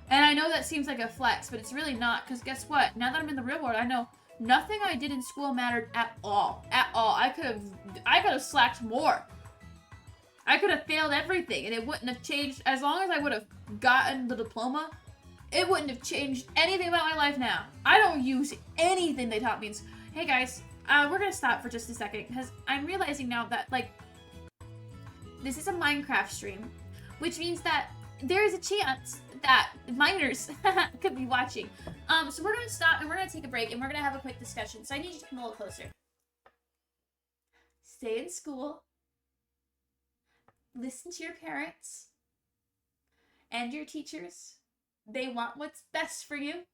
And I know that seems like a flex, but it's really not, because guess what? Now that I'm in the real world, I know nothing I did in school mattered at all. At all. I could have slacked more. I could have failed everything, and it wouldn't have changed. As long as I would have gotten the diploma, it wouldn't have changed anything about my life now. I don't use anything they taught me. Hey guys, we're gonna stop for just a second, because I'm realizing now that, this is a Minecraft stream, which means that there is a chance that minors could be watching. So we're gonna stop, and we're gonna take a break, and we're gonna have a quick discussion. So I need you to come a little closer. Stay in school. Listen to your parents and your teachers. They want what's best for you.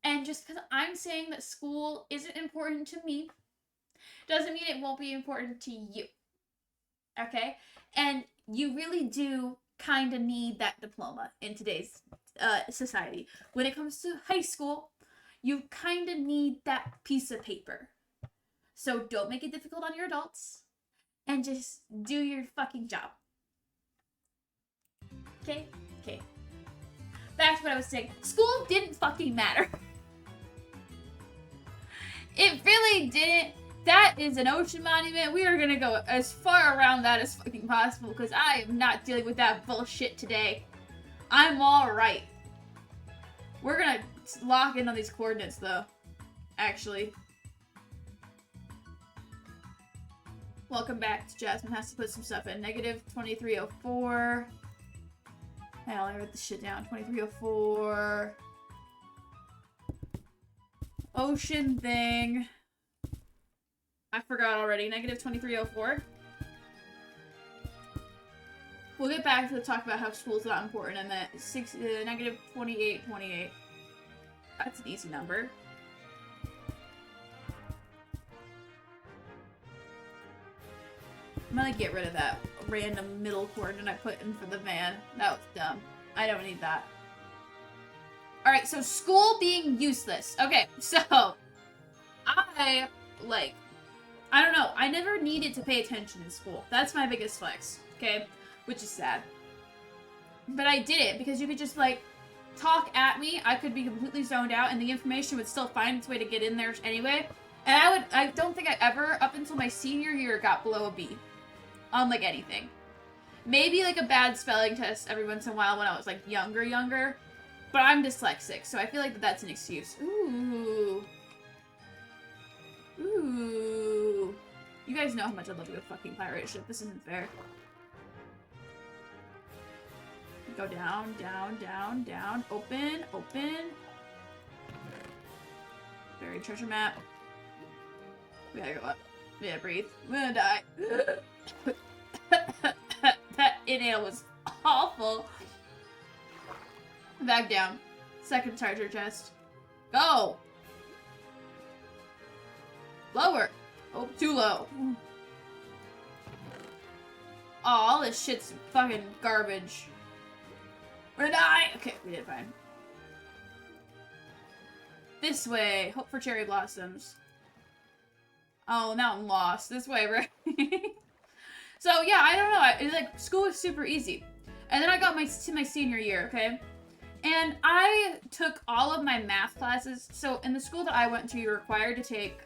And just because I'm saying that school isn't important to me, doesn't mean it won't be important to you. Okay? And you really do kind of need that diploma in today's society. When it comes to high school, you kind of need that piece of paper. So don't make it difficult on your adults. And just do your fucking job. Okay? Okay. Back to what I was saying. School didn't fucking matter. It really didn't. That is an ocean monument. We are gonna go as far around that as fucking possible, because I am not dealing with that bullshit today. I'm alright. We're gonna lock in on these coordinates, though. Actually. Welcome back to Jasmine has to put some stuff in. Negative 2304. Hell, I wrote this shit down. 2304. Ocean thing. I forgot already. Negative 2304. We'll get back to talk about how school's not important and that negative 2828. That's an easy number. I'm gonna get rid of that random middle coordinate I put in for the van. That was dumb. I don't need that. Alright, so school being useless. Okay, so I don't know. I never needed to pay attention in school. That's my biggest flex, okay? Which is sad. But I did it because you could just, like, talk at me. I could be completely zoned out, and the information would still find its way to get in there anyway. And I don't think I ever, up until my senior year, got below a B. On, like, anything. Maybe, like, a bad spelling test every once in a while when I was, like, younger. But I'm dyslexic, so I feel like that's an excuse. Ooh. Ooh. You guys know how much I love a good fucking pirate ship. This isn't fair. Go down, down, down, down. Open, open. Buried treasure map. We gotta go up. We gotta breathe. I'm gonna die. That inhale was awful. Back down. Second treasure chest. Go! Lower. Oh, too low. Aw, this shit's fucking garbage. We're gonna die! Okay, we did fine. This way. Hope for cherry blossoms. Oh, now I'm lost. This way, right? So, yeah, I don't know. It's like, school was super easy. And then I got to my senior year, okay? And I took all of my math classes. So, in the school that I went to, you're required to take,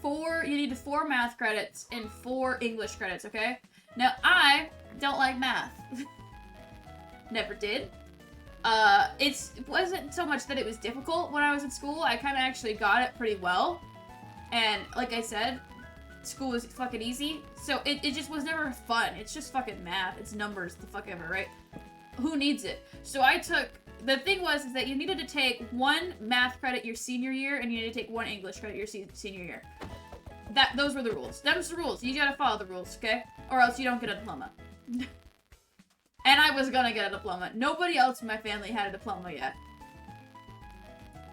you need 4 math credits and 4 English credits, okay? Now, I don't like math. Never did. It wasn't so much that it was difficult when I was in school. I kind of actually got it pretty well. And, like I said, school was fucking easy. So, it just was never fun. It's just fucking math. It's numbers, the fuck ever, right? Who needs it? So, the thing is that you needed to take 1 math credit your senior year, and you needed to take 1 English credit your senior year. Those were the rules. Them's the rules. You gotta follow the rules, okay? Or else you don't get a diploma. And I was gonna get a diploma. Nobody else in my family had a diploma yet.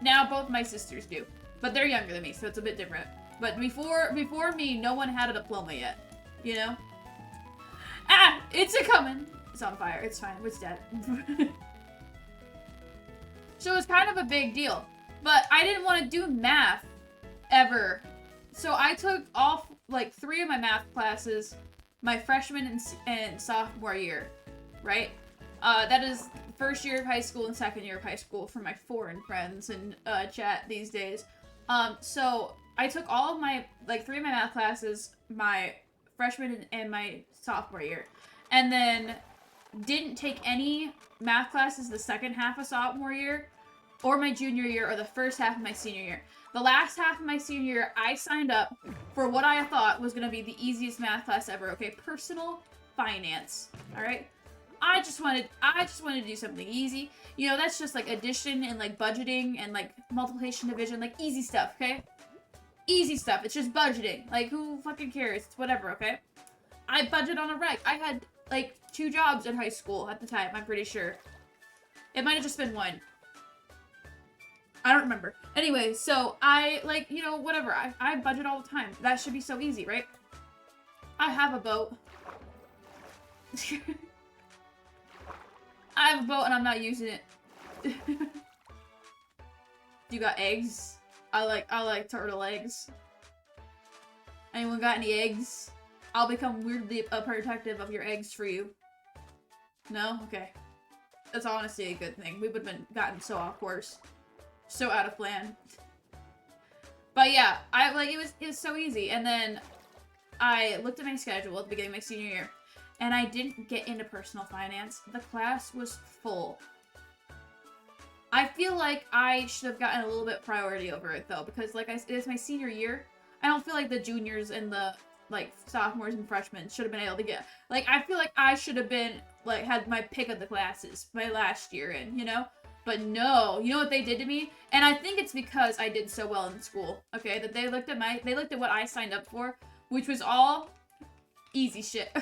Now both my sisters do. But they're younger than me, so it's a bit different. But before me, no one had a diploma yet. You know? Ah! It's a-coming! It's on fire. It's fine. It's dead. So it's kind of a big deal. But I didn't want to do math. Ever. So I took off, like, 3 of my math classes my freshman and sophomore year. Right? That is first year of high school and second year of high school for my foreign friends in chat these days. So I took all of my, like, 3 of my math classes my freshman and my sophomore year. And then didn't take any math classes the second half of sophomore year or my junior year or the first half of my senior year. The last half of my senior year, I signed up for what I thought was going to be the easiest math class ever, okay? Personal finance, all right? I just wanted to do something easy. You know, that's just like addition and like budgeting and like multiplication, division, like easy stuff, okay? Easy stuff. It's just budgeting. Like, who fucking cares? It's whatever, okay? I budget on a reg. I had like 2 jobs in high school at the time, I'm pretty sure. It might have just been 1. I don't remember. Anyway, so I, like, you know, whatever. I budget all the time. That should be so easy, right? I have a boat. I have a boat and I'm not using it. You got eggs? I like turtle eggs. Anyone got any eggs? I'll become weirdly protective of your eggs for you. No? Okay. That's honestly a good thing. We would have gotten so off course. So out of plan. But yeah, it was so easy. And then I looked at my schedule at the beginning of my senior year. And I didn't get into personal finance. The class was full. I feel like I should have gotten a little bit priority over it though. Because it's my senior year. I don't feel like the juniors and the like sophomores and freshmen should have been able to get. Like, I feel like I should have been like had my pick of the classes my last year in, you know? But no, you know what they did to me? And I think it's because I did so well in school, okay? That they looked at what I signed up for, which was all easy shit.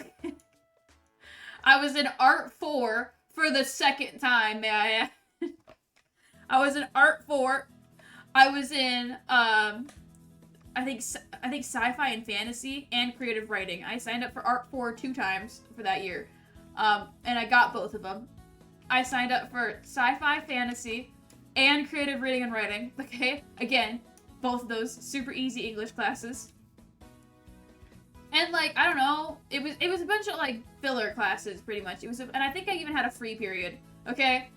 I was in Art 4 for the second time, may I add. I was in Art 4. I was in, I think sci-fi and fantasy and creative writing. I signed up for Art 4 2 times for that year. And I got both of them. I signed up for sci-fi, fantasy, and creative reading and writing. Okay? Again, both of those super easy English classes. And like, I don't know, it was a bunch of like filler classes pretty much. And I think I even had a free period. Okay?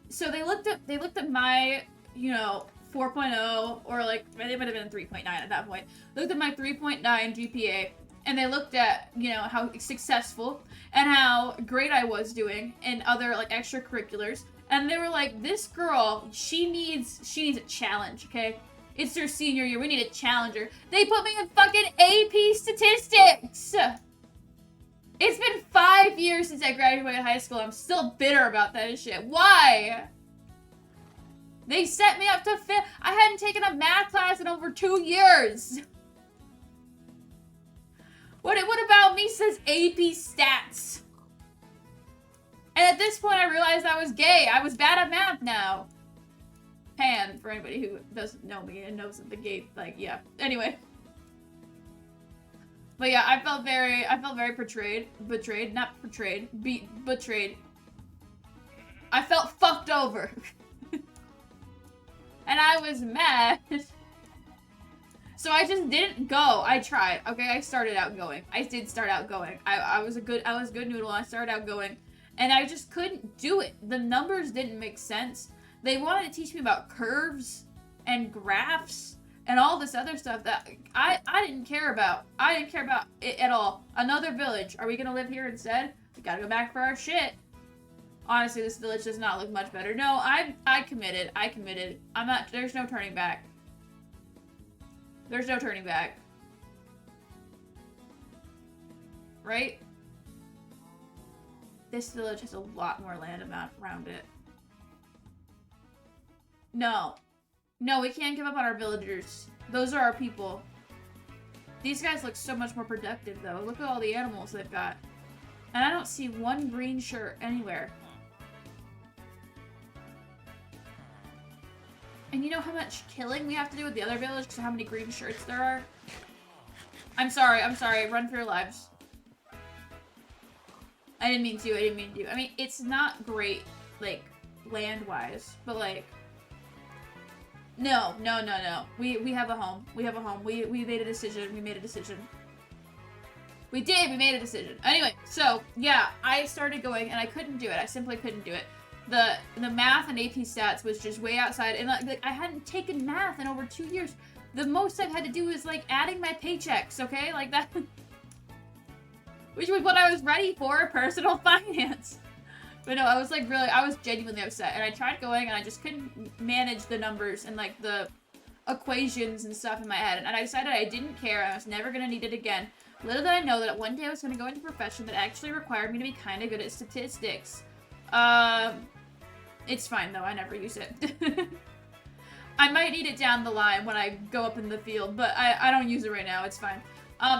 So they looked at my, you know, 4.0, or like, they might have been 3.9 at that point. Looked at my 3.9 GPA, and they looked at, you know, how successful and how great I was doing in other like extracurriculars. And they were like, this girl, she needs a challenge, okay? It's her senior year, we need a challenger. They put me in fucking AP statistics! It's been 5 years since I graduated high school. I'm still bitter about that shit. Why? They set me up to fail. I hadn't taken a math class in over 2 years. What about me says AP stats? And at this point, I realized I was gay. I was bad at math now. Pan, for anybody who doesn't know me and knows the gay, like, yeah. Anyway. But yeah, I felt very betrayed, not portrayed, betrayed. I felt fucked over. And I was mad. So I just didn't go. I tried. Okay, I started out going. I did start out going. I was good noodle. I started out going. And I just couldn't do it. The numbers didn't make sense. They wanted to teach me about curves and graphs and all this other stuff that I didn't care about. I didn't care about it at all. Another village. Are we gonna live here instead? We gotta go back for our shit. Honestly, this village does not look much better. No, I committed. I'm not, there's no turning back. There's no turning back. Right? This village has a lot more land around it. No. No, we can't give up on our villagers. Those are our people. These guys look so much more productive, though. Look at all the animals they've got. And I don't see one green shirt anywhere. And you know how much killing we have to do with the other village because of how many green shirts there are? I'm sorry. Run for your lives. I didn't mean to. I mean, it's not great, like, land-wise, but, like... No. We have a home. We made a decision. We made a decision. We made a decision. Anyway, so, yeah, I started going, and I couldn't do it. I simply couldn't do it. The math and AP stats was just way outside, and like I hadn't taken math in over 2 years. The most I've had to do is like adding my paychecks, okay? Like that, which was what I was ready for, personal finance. But no, I was genuinely upset, and I tried going, and I just couldn't manage the numbers and like the equations and stuff in my head, and I decided I didn't care. I was never gonna need it again. Little did I know that one day I was gonna go into a profession that actually required me to be kind of good at statistics. It's fine though, I never use it. I might need it down the line when I go up in the field, but I don't use it right now, it's fine.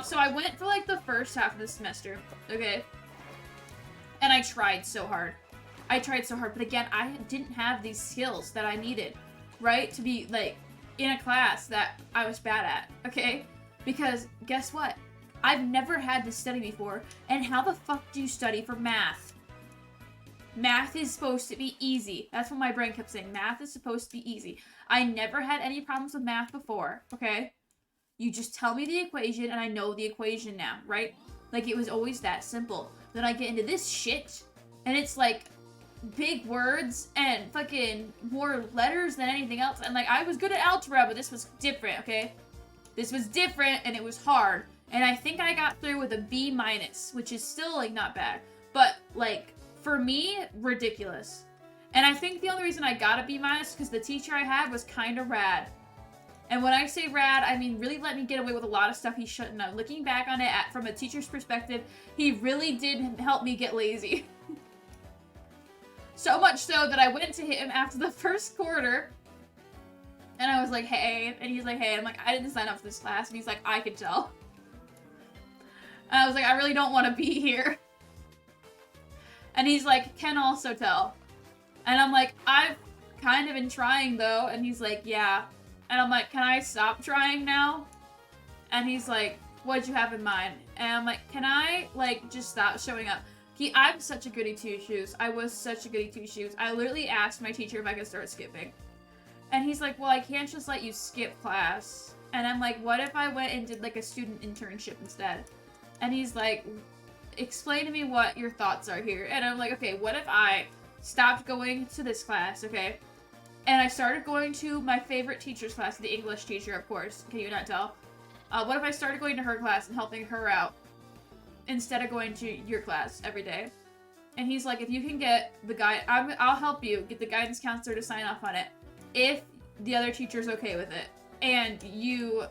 So I went for like the first half of the semester, okay? And I tried so hard. But again, I didn't have these skills that I needed, right? To be like in a class that I was bad at, okay? Because guess what? I've never had to study before, and how the fuck do you study for math? Math is supposed to be easy. That's what my brain kept saying. Math is supposed to be easy. I never had any problems with math before, okay? You just tell me the equation and I know the equation now, right? Like, it was always that simple. Then I get into this shit, and it's like big words and fucking more letters than anything else. And like, I was good at algebra, but this was different, okay? This was different and it was hard. And I think I got through with a B-, which is still like not bad. But like, for me, ridiculous. And I think the only reason I got a B- because the teacher I had was kind of rad. And when I say rad, I mean really let me get away with a lot of stuff he shouldn't have. Looking back on it from a teacher's perspective, he really did help me get lazy. So much so that I went to him after the first quarter, and I was like, hey, and he's like, hey, I'm like, I didn't sign up for this class, and he's like, I could tell. And I was like, I really don't want to be here. And he's like, can also tell. And I'm like, I've kind of been trying though. And he's like, yeah. And I'm like, can I stop trying now? And he's like, what'd you have in mind? And I'm like, can I, like, just stop showing up? I'm such a goody two-shoes. I was such a goody two-shoes. I literally asked my teacher if I could start skipping. And he's like, well, I can't just let you skip class. And I'm like, what if I went and did, like, a student internship instead? And he's like, explain to me what your thoughts are here. And I'm like, okay, what if I stopped going to this class, okay? And I started going to my favorite teacher's class, the English teacher, of course. Can you not tell? What if I started going to her class and helping her out instead of going to your class every day? And he's like, if you can get the guy, I'll help you get the guidance counselor to sign off on it if the other teacher's okay with it. And you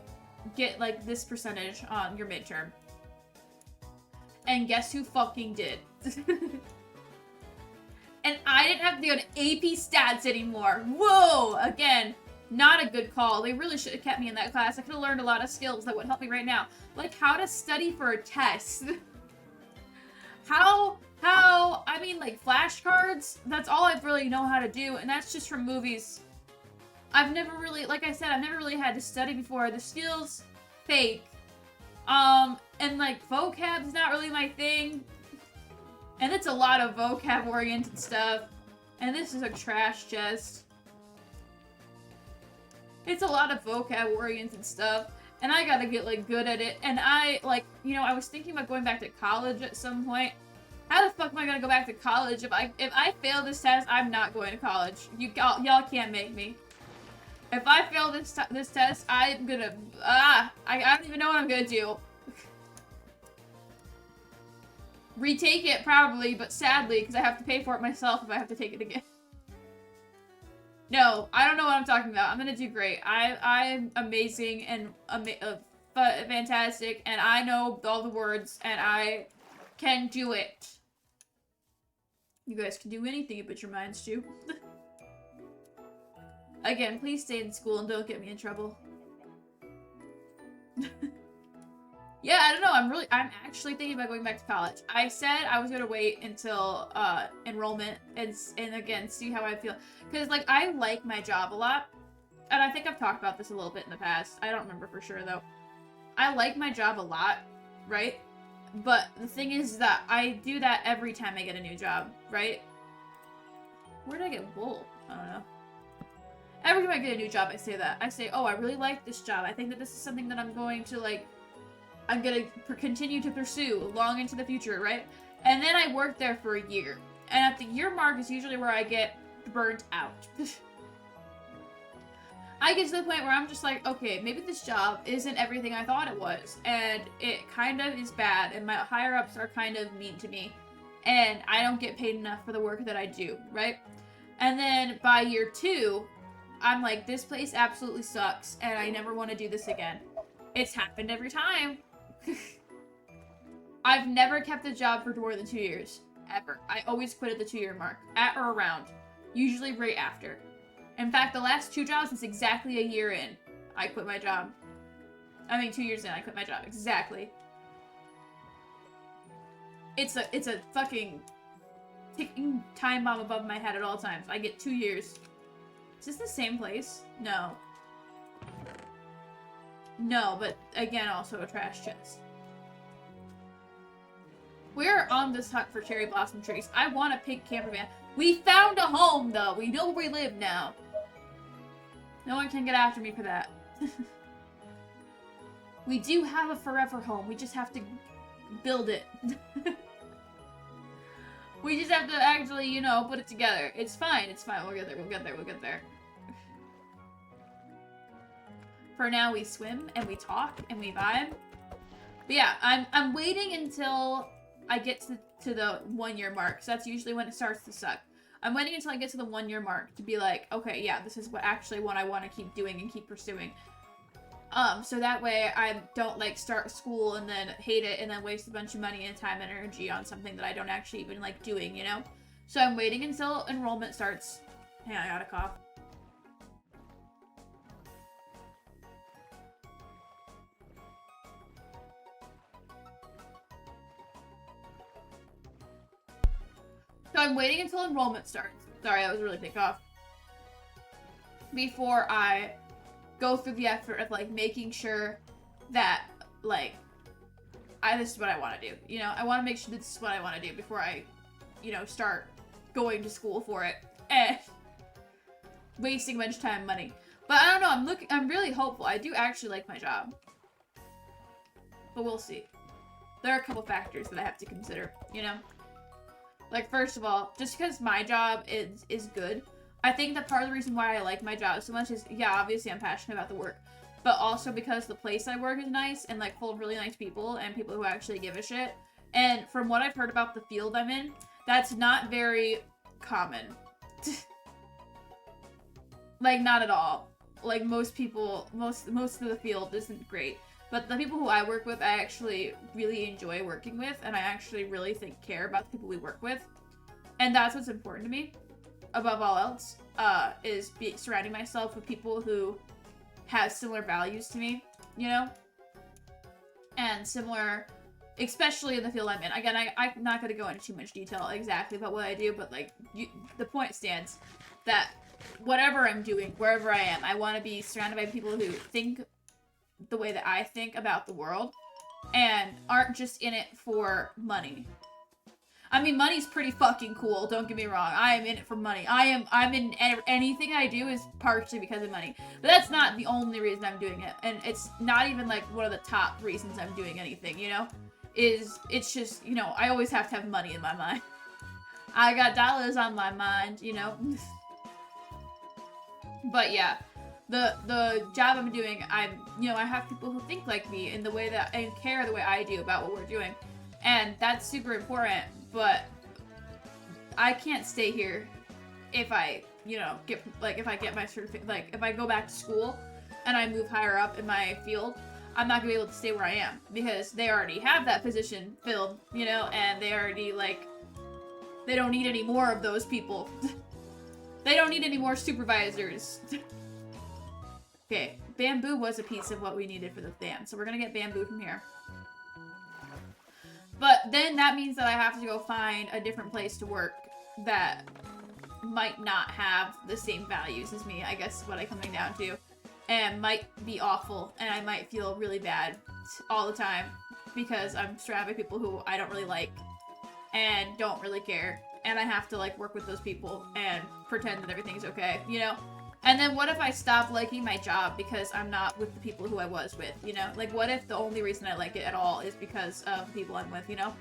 get, like, this percentage on your midterm. And guess who fucking did? And I didn't have to go to AP Stats anymore. Whoa! Again, not a good call. They really should have kept me in that class. I could have learned a lot of skills that would help me right now. Like how to study for a test. I mean, like, flashcards, that's all I really know how to do, and that's just from movies. I've never really, like I said, I've never really had to study before. The skills, fake. And, like, vocab's not really my thing. And it's a lot of vocab-oriented stuff. And this is a trash chest. It's a lot of vocab-oriented stuff. And I gotta get, like, good at it. And I, like, you know, I was thinking about going back to college at some point. How the fuck am I gonna go back to college? If I fail this test, I'm not going to college. Y'all can't make me. If I fail this test, I'm gonna... I don't even know what I'm gonna do. Retake it, probably, but sadly, because I have to pay for it myself if I have to take it again. No, I don't know what I'm talking about. I'm gonna do great. I'm amazing and fantastic, and I know all the words, and I can do it. You guys can do anything you put your minds to. Again, please stay in school and don't get me in trouble. Yeah, I don't know. I'm actually thinking about going back to college. I said I was gonna wait until enrollment and again see how I feel, because like I like my job a lot, and I think I've talked about this a little bit in the past. I don't remember for sure though. I like my job a lot, right? But the thing is that I do that every time I get a new job, right? Where did I get wool? I don't know. Every time I get a new job, I say that. I say, oh, I really like this job. I think that this is something that I'm going to, like, I'm gonna continue to pursue long into the future, right? And then I work there for a year. And at the year mark is usually where I get burnt out. I get to the point where I'm just like, okay, maybe this job isn't everything I thought it was. And it kind of is bad. And my higher-ups are kind of mean to me. And I don't get paid enough for the work that I do, right? And then by year 2, I'm like, this place absolutely sucks. And I never want to do this again. It's happened every time. I've never kept a job for more than 2 years. Ever. I always quit at the 2-year mark. At or around. Usually right after. In fact, the last 2 jobs is exactly a year in. I quit my job. I mean, 2 years in, I quit my job. Exactly. It's a fucking ticking time bomb above my head at all times. I get 2 years. Is this the same place? No. No, but again, also a trash chest. We're on this hunt for cherry blossom trees. I want a pink camper van. We found a home, though. We know where we live now. No one can get after me for that. We do have a forever home. We just have to build it. We just have to actually, you know, put it together. It's fine. It's fine. We'll get there. We'll get there. We'll get there. For now, we swim and we talk and we vibe. But yeah, I'm waiting until I get to the 1-year mark. So that's usually when it starts to suck. I'm waiting until I get to the 1-year mark to be like, okay, yeah, this is what I want to keep doing and keep pursuing. So that way I don't, like, start school and then hate it and then waste a bunch of money and time and energy on something that I don't actually even like doing, you know? So I'm waiting until enrollment starts. Hang on, I got a cough. So I'm waiting until enrollment starts. Sorry, that was a really big cough. Before I go through the effort of, like, making sure that, like, this is what I want to do. You know, I want to make sure this is what I want to do before I, you know, start going to school for it and wasting a bunch of time and money. But I don't know, I'm really hopeful. I do actually like my job. But we'll see. There are a couple factors that I have to consider, you know? Like, first of all, just because my job is good, I think that part of the reason why I like my job so much is, yeah, obviously I'm passionate about the work, but also because the place I work is nice and, like, full of really nice people and people who actually give a shit. And from what I've heard about the field I'm in, that's not very common. Like, not at all. Like, most people, most of the field isn't great. But the people who I work with, I actually really enjoy working with, and I actually really care about the people we work with. And that's what's important to me, above all else, is surrounding myself with people who have similar values to me, you know? And similar, especially in the field I'm in. Again, I'm not going to go into too much detail exactly about what I do, but, like, the point stands that whatever I'm doing, wherever I am, I want to be surrounded by people who think the way that I think about the world and aren't just in it for money. I mean, money's pretty fucking cool, don't get me wrong. I am in it for money. I'm in anything I do is partially because of money. But that's not the only reason I'm doing it. And it's not even like one of the top reasons I'm doing anything, you know? It's just, you know, I always have to have money in my mind. I got dollars on my mind, you know? But yeah. The job I'm doing, I have people who think like me in the way that, and care the way I do about what we're doing. And that's super important, but I can't stay here if I, if I get my certificate, like, if I go back to school and I move higher up in my field, I'm not gonna be able to stay where I am because they already have that position filled, you know, and they already, like, they don't need any more of those people. They don't need any more supervisors. Okay, bamboo was a piece of what we needed for the fan, so we're gonna get bamboo from here. But then that means that I have to go find a different place to work that might not have the same values as me, I guess is what I'm coming down to. And might be awful, and I might feel really bad all the time because I'm surrounded by people who I don't really like and don't really care. And I have to, like, work with those people and pretend that everything's okay, you know? And then what if I stop liking my job because I'm not with the people who I was with, you know? Like, what if the only reason I like it at all is because of the people I'm with, you know?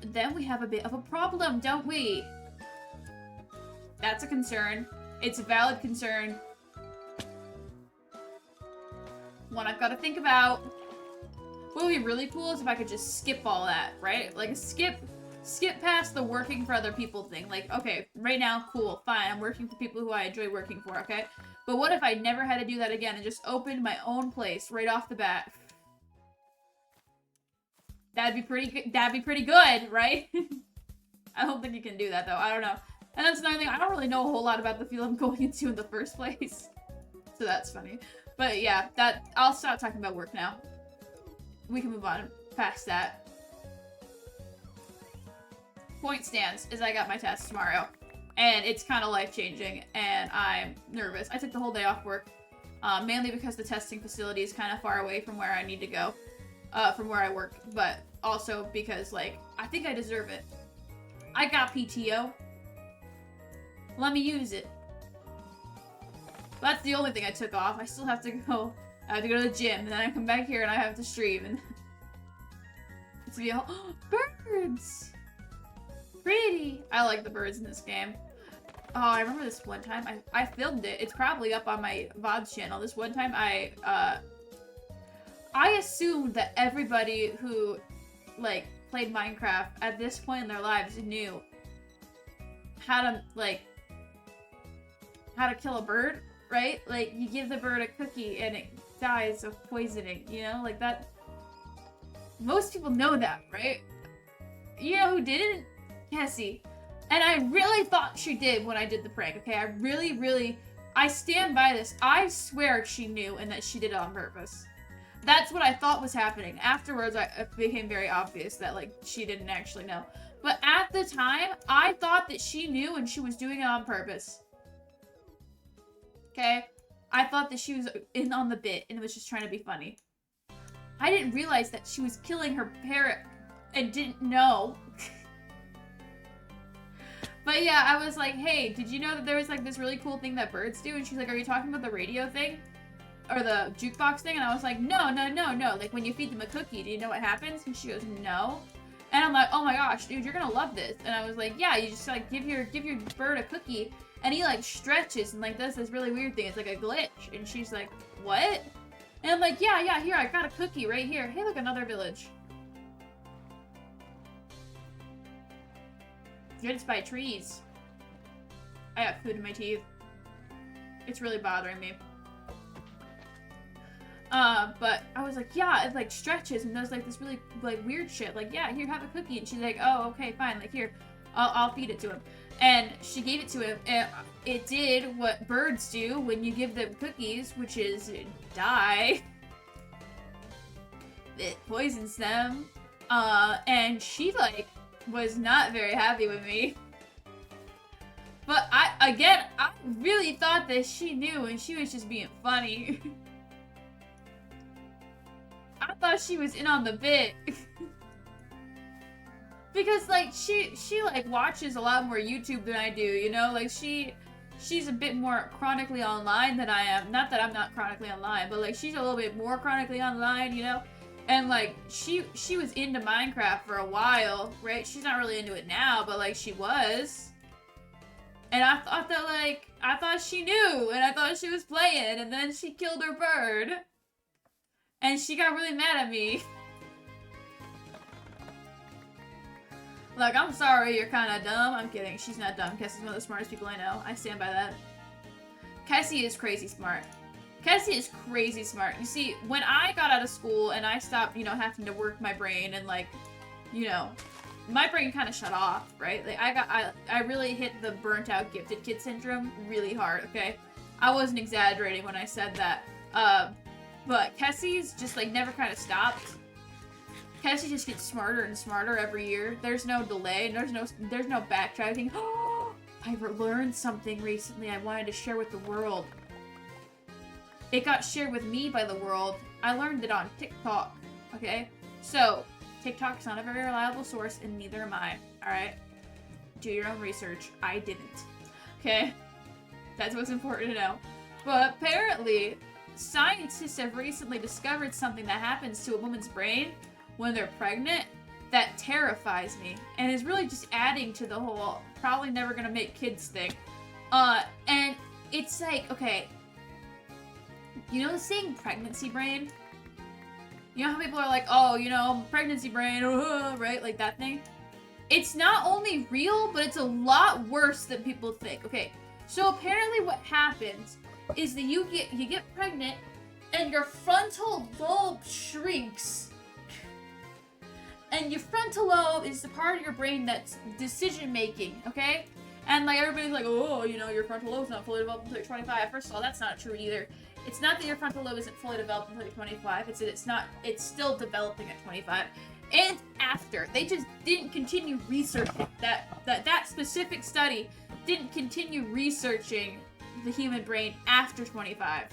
Then we have a bit of a problem, don't we? That's a concern. It's a valid concern. One I've got to think about. What would be really cool is if I could just skip all that, right? Like, skip past the working for other people thing. Like, okay, right now, cool, fine, I'm working for people who I enjoy working for, okay? But what if I never had to do that again and just opened my own place right off the bat? That'd be pretty good, right? I don't think you can do that, though. I don't know. And that's another thing, I don't really know a whole lot about the field I'm going into in the first place. So that's funny. But yeah, I'll stop talking about work now. We can move on past that. Point stands is I got my test tomorrow, and it's kind of life-changing, and I'm nervous. I took the whole day off work, mainly because the testing facility is kind of far away from where I need to go, from where I work, but also because, like, I think I deserve it. I got PTO. Let me use it. That's the only thing I took off. I still have to go. I have to go to the gym, and then I come back here and I have to stream, and it's gonna be all birds. Pretty. I like the birds in this game. Oh, I remember this one time. I filmed it. It's probably up on my VODs channel. This one time I assumed that everybody who, like, played Minecraft at this point in their lives knew how to kill a bird, right? Like, you give the bird a cookie and it dies of poisoning, you know? Like, that... Most people know that, right? You know who didn't? Cassie. And I really thought she did when I did the prank, okay? I stand by this. I swear she knew and that she did it on purpose. That's what I thought was happening. Afterwards, it became very obvious that, like, she didn't actually know. But at the time, I thought that she knew and she was doing it on purpose. Okay? I thought that she was in on the bit and was just trying to be funny. I didn't realize that she was killing her parrot and didn't know. But yeah, I was like, hey, did you know that there was like this really cool thing that birds do? And she's like, are you talking about the radio thing? Or the jukebox thing? And I was like, no. Like when you feed them a cookie, do you know what happens? And she goes, no. And I'm like, oh my gosh, dude, you're gonna love this. And I was like, yeah, you just like give your bird a cookie and he like stretches and like does this really weird thing. It's like a glitch. And she's like, what? And I'm like, yeah, here, I got a cookie right here. Hey, look, another village. Good, it's by trees. I got food in my teeth. It's really bothering me. But I was like, yeah, it like stretches and does like this really like weird shit. Like, yeah, here, have a cookie. And she's like, oh, okay, fine. Like, here, I'll feed it to him. And she gave it to him, and it did what birds do when you give them cookies, which is die. It poisons them. And she like was not very happy with me. But I really thought that she knew and she was just being funny. I thought she was in on the bit. Because like she like watches a lot more YouTube than I do, you know? Like she's a bit more chronically online than I am. Not that I'm not chronically online, but like she's a little bit more chronically online, you know? And like she was into Minecraft for a while, right? She's not really into it now, but like she was. And I thought she knew, and I thought she was playing, and then she killed her bird. And she got really mad at me. Like, I'm sorry, you're kinda dumb. I'm kidding, she's not dumb. Kessie's one of the smartest people I know. I stand by that. Cassie is crazy smart. Cassie is crazy smart. You see, when I got out of school and I stopped, you know, having to work my brain and like, you know, my brain kind of shut off, right? Like I really hit the burnt out gifted kid syndrome really hard, okay? I wasn't exaggerating when I said that. But Kessie's just like never kind of stopped. Cassie just gets smarter and smarter every year. There's no delay. There's no backtracking. Oh, I learned something recently I wanted to share with the world. It got shared with me by the world. I learned it on TikTok, okay? So, TikTok's not a very reliable source, and neither am I, alright? Do your own research. I didn't, okay? That's what's important to know. But apparently, scientists have recently discovered something that happens to a woman's brain when they're pregnant that terrifies me, and is really just adding to the whole probably never gonna make kids thing. And it's like, okay, you know the saying pregnancy brain? You know how people are like, oh, you know, pregnancy brain, right? Like that thing? It's not only real, but it's a lot worse than people think. Okay, so apparently what happens is that you get pregnant and your frontal lobe shrinks. And your frontal lobe is the part of your brain that's decision making, okay? And like everybody's like, oh, you know, your frontal lobe's not fully developed until you're 25. First of all, that's not true either. It's not that your frontal lobe isn't fully developed until you're 25. It's that it's still developing at 25. And after. They just didn't continue researching that specific study didn't continue researching the human brain after 25.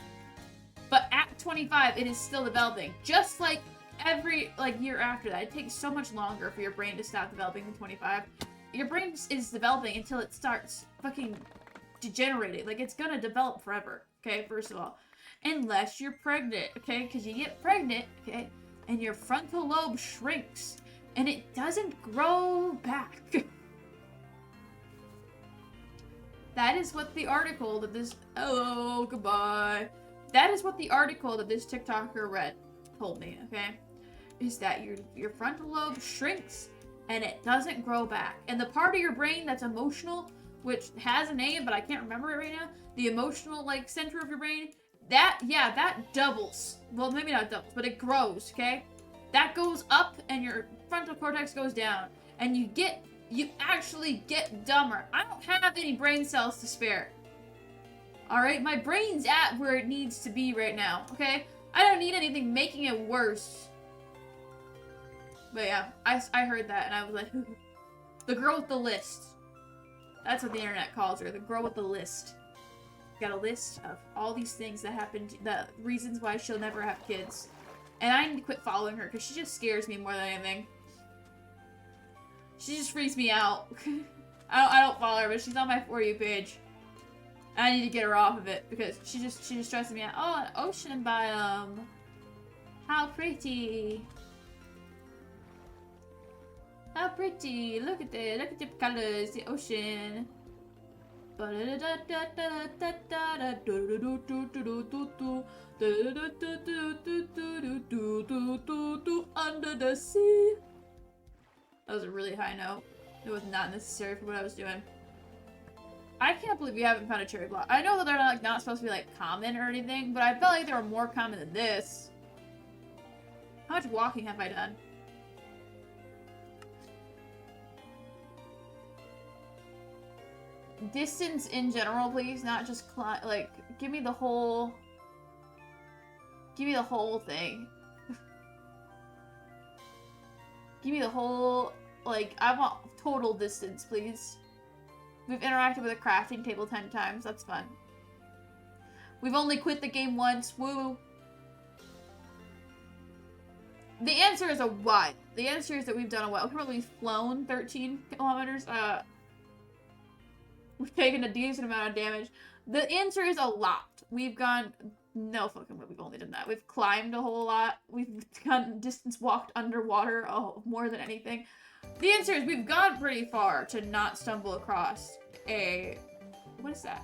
But at 25, it is still developing. Just like every year after that. It takes so much longer for your brain to stop developing than 25. Your brain is developing until it starts fucking degenerating. Like, it's gonna develop forever, okay, first of all. Unless you're pregnant, okay? Because you get pregnant, okay, and your frontal lobe shrinks, and it doesn't grow back. That is what the article that this... Oh, goodbye. That is what the article that this TikToker read told me, okay? Is that your frontal lobe shrinks, and it doesn't grow back. And the part of your brain that's emotional, which has a name, but I can't remember it right now, the emotional, like, center of your brain, that doubles. Well, maybe not doubles, but it grows, okay? That goes up, and your frontal cortex goes down. And you actually get dumber. I don't have any brain cells to spare. Alright? My brain's at where it needs to be right now, okay? I don't need anything making it worse. But yeah, I heard that, and I was like, the girl with the list. That's what the internet calls her, the girl with the list. got a list of all these things that happened, the reasons why she'll never have kids. And I need to quit following her because she just scares me more than anything. She just freaks me out. I don't follow her, but she's on my For You page. I need to get her off of it because she just stresses me out. Oh, an ocean biome. How pretty. How pretty. Look at the colors, the ocean. Under the sea. That was a really high note. It was not necessary for what I was doing. I can't believe we haven't found a cherry block. I know that they're not supposed to be like common or anything, but I felt like they were more common than this. How much walking have I done? Distance in general, please, not just climb. Like, give me the whole. Give me the whole thing. Give me the whole. Like, I want total distance, please. We've interacted with a crafting table 10 times. That's fun. We've only quit the game once. Woo. The answer is a what? The answer is that we've done a what? We've flown 13 kilometers. We've taken a decent amount of damage. The answer is a lot. We've gone... No fucking way, we've only done that. We've climbed a whole lot. We've gone distance walked underwater more than anything. The answer is we've gone pretty far to not stumble across a... What is that?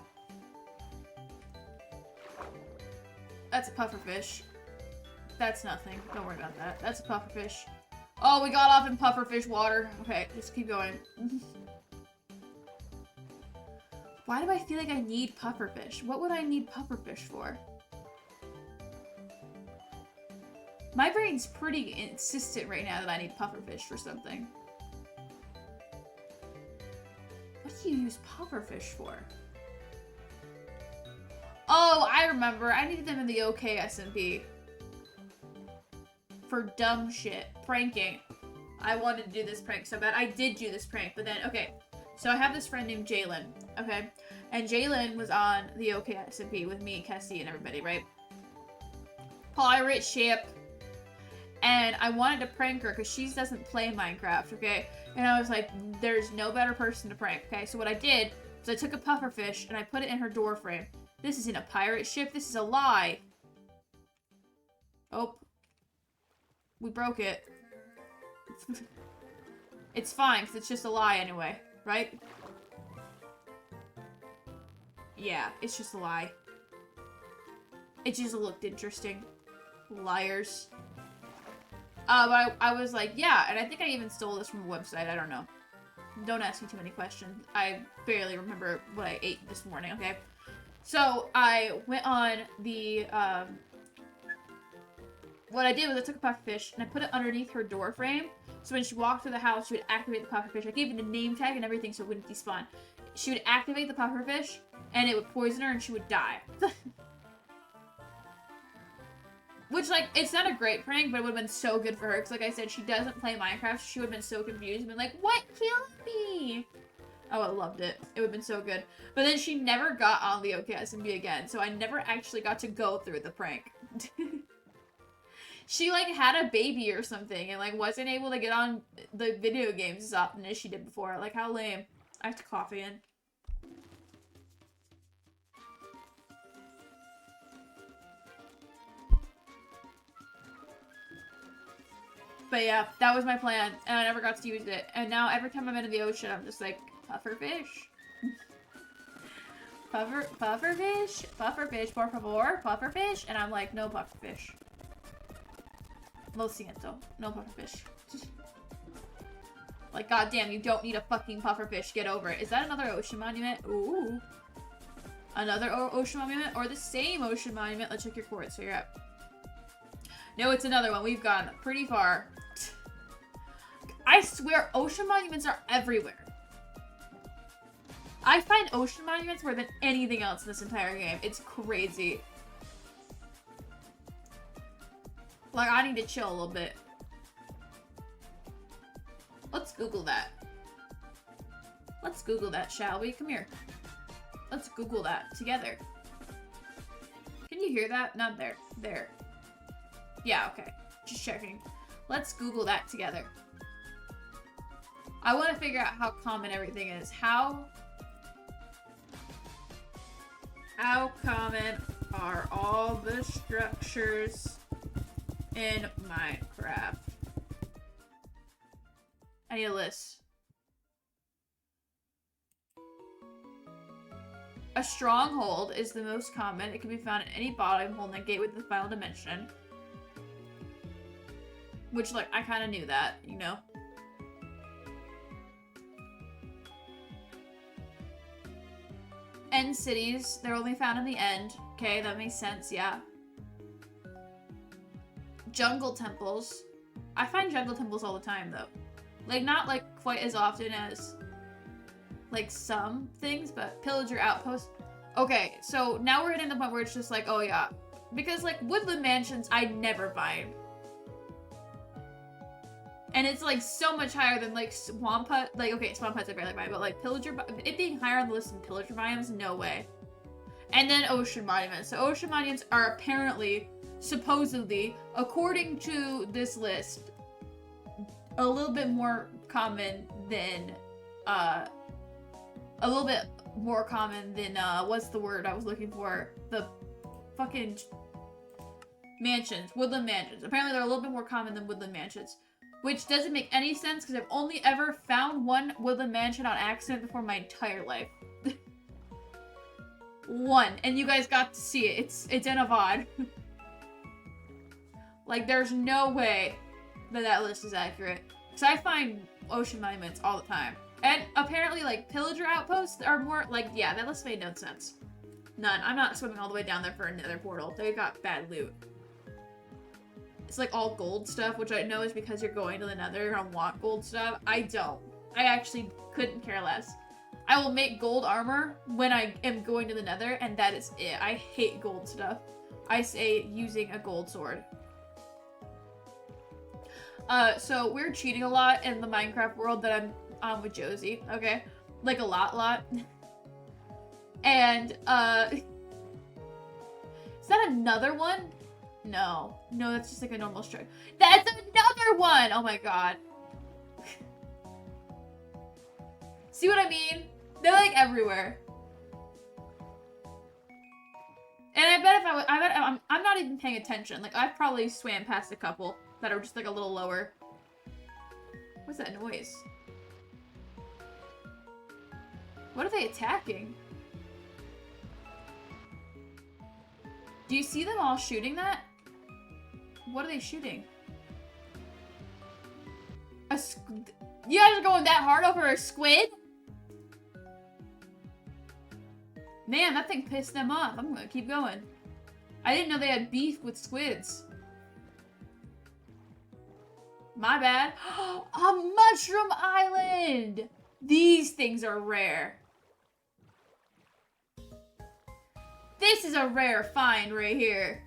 That's a pufferfish. That's nothing. Don't worry about that. That's a pufferfish. Oh, we got off in pufferfish water. Okay, just keep going. Why do I feel like I need pufferfish? What would I need pufferfish for? My brain's pretty insistent right now that I need pufferfish for something. What do you use pufferfish for? Oh, I remember. I needed them in the OK SMP. For dumb shit. Pranking. I wanted to do this prank so bad. I did do this prank, but then, okay. So I have this friend named Jalen, okay? And Jalen was on the OK SMP with me, Kessie, and everybody, right? Pirate ship. And I wanted to prank her because she doesn't play Minecraft, okay? And I was like, there's no better person to prank, okay? So what I did was I took a pufferfish and I put it in her door frame. This isn't a pirate ship. This is a lie. Oh. We broke it. It's fine because it's just a lie anyway, right? Yeah, it's just a lie. It just looked interesting. Liars. But I was like, yeah, and I think I even stole this from a website, I don't know. Don't ask me too many questions. I barely remember what I ate this morning, okay? So, I went on the, what I did was I took a pufferfish and I put it underneath her door frame. So when she walked through the house, she would activate the pufferfish. I gave it a name tag and everything so it wouldn't despawn. She would activate the pufferfish and it would poison her and she would die. Which, like, it's not a great prank, but it would have been so good for her. Because, like I said, she doesn't play Minecraft. She would have been so confused and been like, what killed me? I would have loved it. It would have been so good. But then she never got on the OKSMB again. So I never actually got to go through the prank. She, like, had a baby or something. And, like, wasn't able to get on the video games as often as she did before. Like, how lame. I have to cough again. But yeah, that was my plan, and I never got to use it. And now every time I'm in the ocean, I'm just like, pufferfish. Pufferfish, pufferfish, por favor, pufferfish. And I'm like, no pufferfish. Lo siento, no pufferfish. Like, goddamn, you don't need a fucking pufferfish. Get over it. Is that another ocean monument? Ooh. Another ocean monument? Or the same ocean monument? Let's check your coordinates. So you're at. No, it's another one. We've gone pretty far. I swear, ocean monuments are everywhere. I find ocean monuments more than anything else in this entire game. It's crazy. Like, I need to chill a little bit. Let's Google that. Let's Google that, shall we? Come here. Let's Google that together. you hear that? Not there. There. Yeah, okay. Just checking. Let's Google that together. I want to figure out how common everything is. How common are all the structures in Minecraft? I need a list. A stronghold is the most common. It can be found in any bottom hole in the gate with the final dimension. Which, like, I kind of knew that, you know? End cities, they're only found in the end. Okay, that makes sense, yeah. Jungle temples. I find jungle temples all the time, though. Like, not, like, quite as often as, like, some things, but pillager outposts. Okay, so now we're hitting the point where it's just like, oh, yeah. Because, like, woodland mansions, I never find. And it's, like, so much higher than, like, swamp hut. Like, okay, swamp huts I barely find, but, like, pillager... It being higher on the list than pillager biomes, no way. And then ocean monuments. So ocean monuments are apparently, supposedly, according to this list, a little bit more common than, what's the word I was looking for? The fucking mansions. Woodland mansions. Apparently they're a little bit more common than woodland mansions. Which doesn't make any sense because I've only ever found one woodland mansion on accident before my entire life. One. And you guys got to see it. It's in a VOD. Like, there's no way that list is accurate. Because I find ocean monuments all the time. And apparently, like, pillager outposts are more, like, yeah, that list made no sense. None. I'm not swimming all the way down there for another portal. They got bad loot. It's like all gold stuff, which I know is because you're going to the nether, you're gonna want gold stuff. I don't. I actually couldn't care less. I will make gold armor when I am going to the nether, and that is it. I hate gold stuff. I say using a gold sword. So we're cheating a lot in the Minecraft world that I'm on with Josie, okay? Like a lot. And, is that another one? No, that's just like a normal strike. That's another one! Oh my god. See what I mean? They're like everywhere. And I bet if I'm not even paying attention. Like, I've probably swam past a couple that are just like a little lower. What's that noise? What are they attacking? Do you see them all shooting that? What are they shooting? You guys are going that hard over a squid? Man, that thing pissed them off. I'm gonna keep going. I didn't know they had beef with squids. My bad. A mushroom island! These things are rare. This is a rare find right here.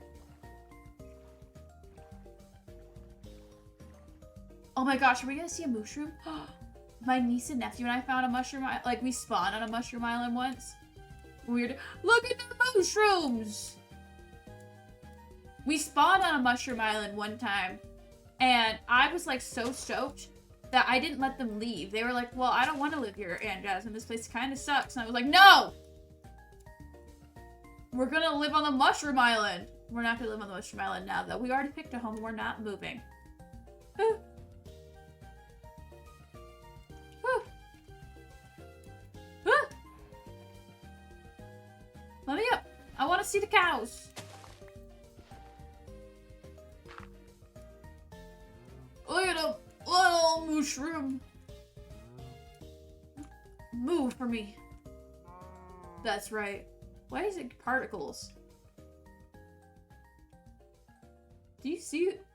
Oh my gosh, are we gonna see a mushroom? My niece and nephew and I found a mushroom island. Like, we spawned on a mushroom island once. Weird. Look at the mushrooms! We spawned on a mushroom island one time. And I was, like, so stoked that I didn't let them leave. They were like, well, I don't want to live here, Aunt Jasmine. This place kind of sucks. And I was like, no! We're gonna live on the mushroom island. We're not gonna live on the mushroom island now, though. We already picked a home. We're not moving. Let me up. I want to see the cows. Look at a little mushroom. Move for me. That's right. Why is it particles? Do you see it?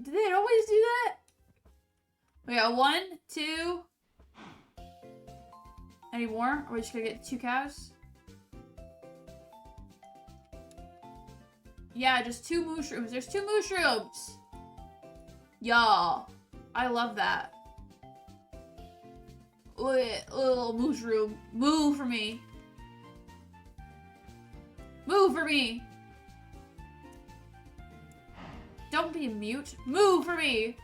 Do they always do that? We got 1, 2. Any more? Are we just gonna get 2 cows? Yeah, just 2 mushrooms. There's 2 mushrooms! Y'all. I love that. Little mushroom. Move for me. Move for me! Don't be mute. Move for me!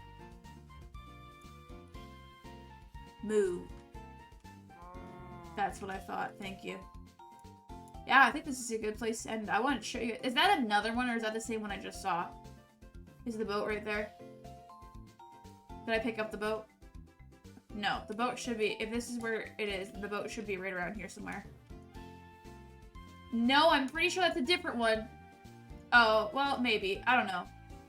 Move. That's what I thought. Thank you. Yeah, I think this is a good place to end. I want to show you. Is that another one or is that the same one I just saw? Is the boat right there? Did I pick up the boat? No, the boat should be, if this is where it is, the boat should be right around here somewhere. No, I'm pretty sure that's a different one. Oh, well, maybe. I don't know.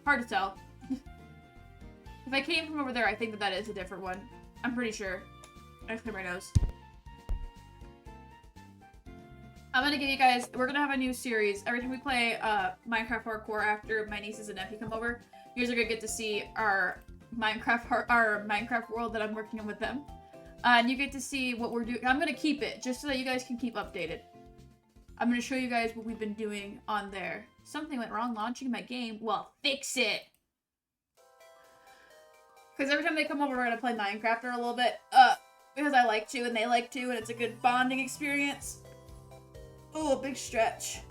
Hard to tell. If I came from over there, I think that that is a different one. I'm pretty sure. I clear my nose. I'm gonna give you guys, we're gonna have a new series. Every time we play Minecraft Hardcore after my nieces and nephew come over, you guys are gonna get to see our Minecraft world that I'm working on with them. And you get to see what we're doing. I'm gonna keep it, just so that you guys can keep updated. I'm gonna show you guys what we've been doing on there. Something went wrong launching my game. Well, fix it! Because every time they come over, we're gonna play Minecraft for a little bit. Because I like to, and they like to, and it's a good bonding experience. Oh, a big stretch.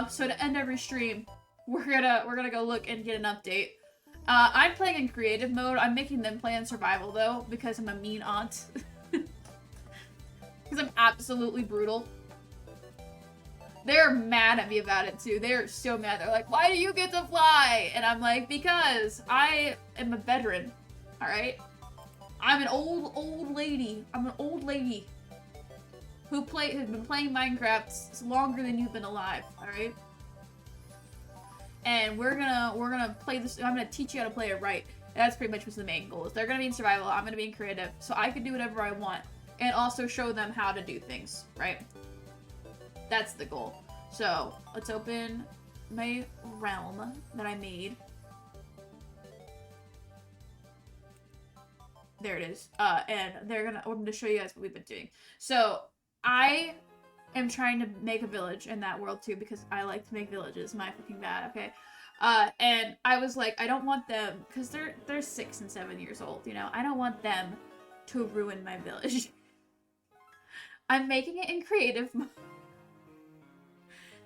So to end every stream, we're gonna go look and get an update. I'm playing in creative mode. I'm making them play in survival though, because I'm a mean aunt. Because I'm absolutely brutal. They're mad at me about it too. They're so mad. They're like, why do you get to fly? And I'm like, because I am a veteran. Alright? I'm an old lady. I'm an old lady. Who has been playing Minecraft longer than you've been alive, alright? And we're gonna play this. I'm gonna teach you how to play it right. And that's pretty much what's the main goal. Is they're gonna be in survival, I'm gonna be in creative, so I can do whatever I want. And also show them how to do things, right? That's the goal. So, let's open my realm that I made. There it is. And I'm gonna show you guys what we've been doing. So, I am trying to make a village in that world too, because I like to make villages. My fucking bad, okay? And I was like, I don't want them, because they're 6 and 7 years old, you know? I don't want them to ruin my village. I'm making it in creative mode.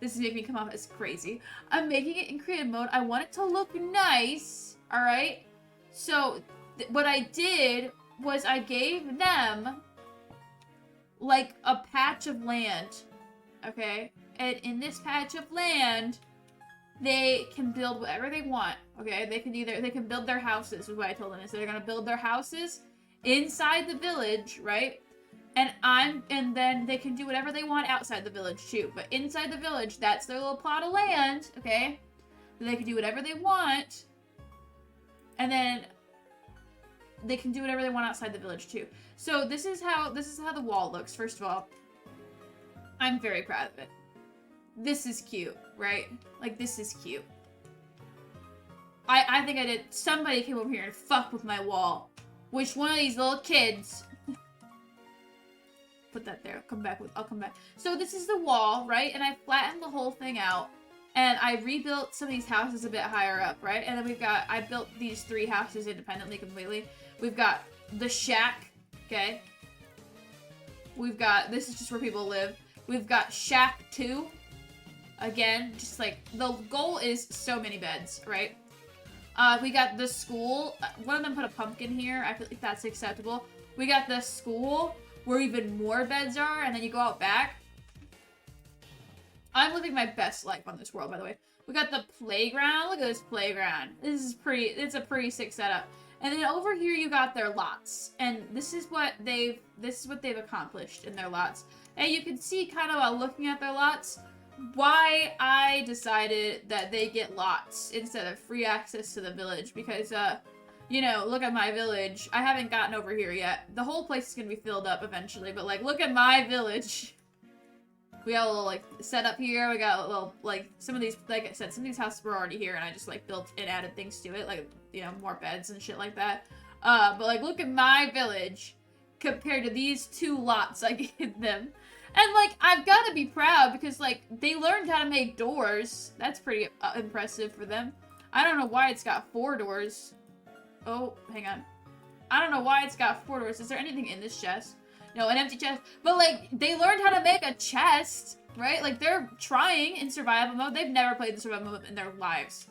This is making me come off as crazy. I'm making it in creative mode. I want it to look nice, alright? So, what I did was I gave them like a patch of land, okay? And in this patch of land, they can build whatever they want, okay? They can build their houses, is what I told them. So they're gonna build their houses inside the village, right? And then they can do whatever they want outside the village too. But inside the village, that's their little plot of land, okay? They can do whatever they want. And then they can do whatever they want outside the village too. So this is how the wall looks. First of all, I'm very proud of it. This is cute, right? Like, this is cute. I think I did. Somebody came over here and fucked with my wall. Which one of these little kids? Put that there. I'll come back. So this is the wall, right? And I flattened the whole thing out. And I rebuilt some of these houses a bit higher up, right? And then I built these 3 houses independently completely. We've got the shack, okay? This is just where people live. We've got shack 2. Again, just like, the goal is so many beds, right? We got the school. One of them put a pumpkin here. I feel like that's acceptable. We got the school, where even more beds are, and then you go out back. I'm living my best life on this world, by the way. We got the playground. Look at this playground. It's a pretty sick setup. And then over here you got their lots. And this is what they've accomplished in their lots. And you can see kind of while looking at their lots why I decided that they get lots instead of free access to the village, because you know, look at my village. I haven't gotten over here yet. The whole place is gonna be filled up eventually, but like, look at my village. We got a little, like, setup here. We got a little, like, some of these, like I said, some of these houses were already here, and I just, like, built and added things to it, like, you know, more beds and shit like that. But, like, look at my village compared to these 2 lots I gave them. And, like, I've got to be proud because, like, they learned how to make doors. That's pretty impressive for them. I don't know why it's got 4 doors. Oh, hang on. I don't know why it's got 4 doors. Is there anything in this chest? No, an empty chest. But, like, they learned how to make a chest. right? Like, they're trying in survival mode. They've never played the survival mode in their lives.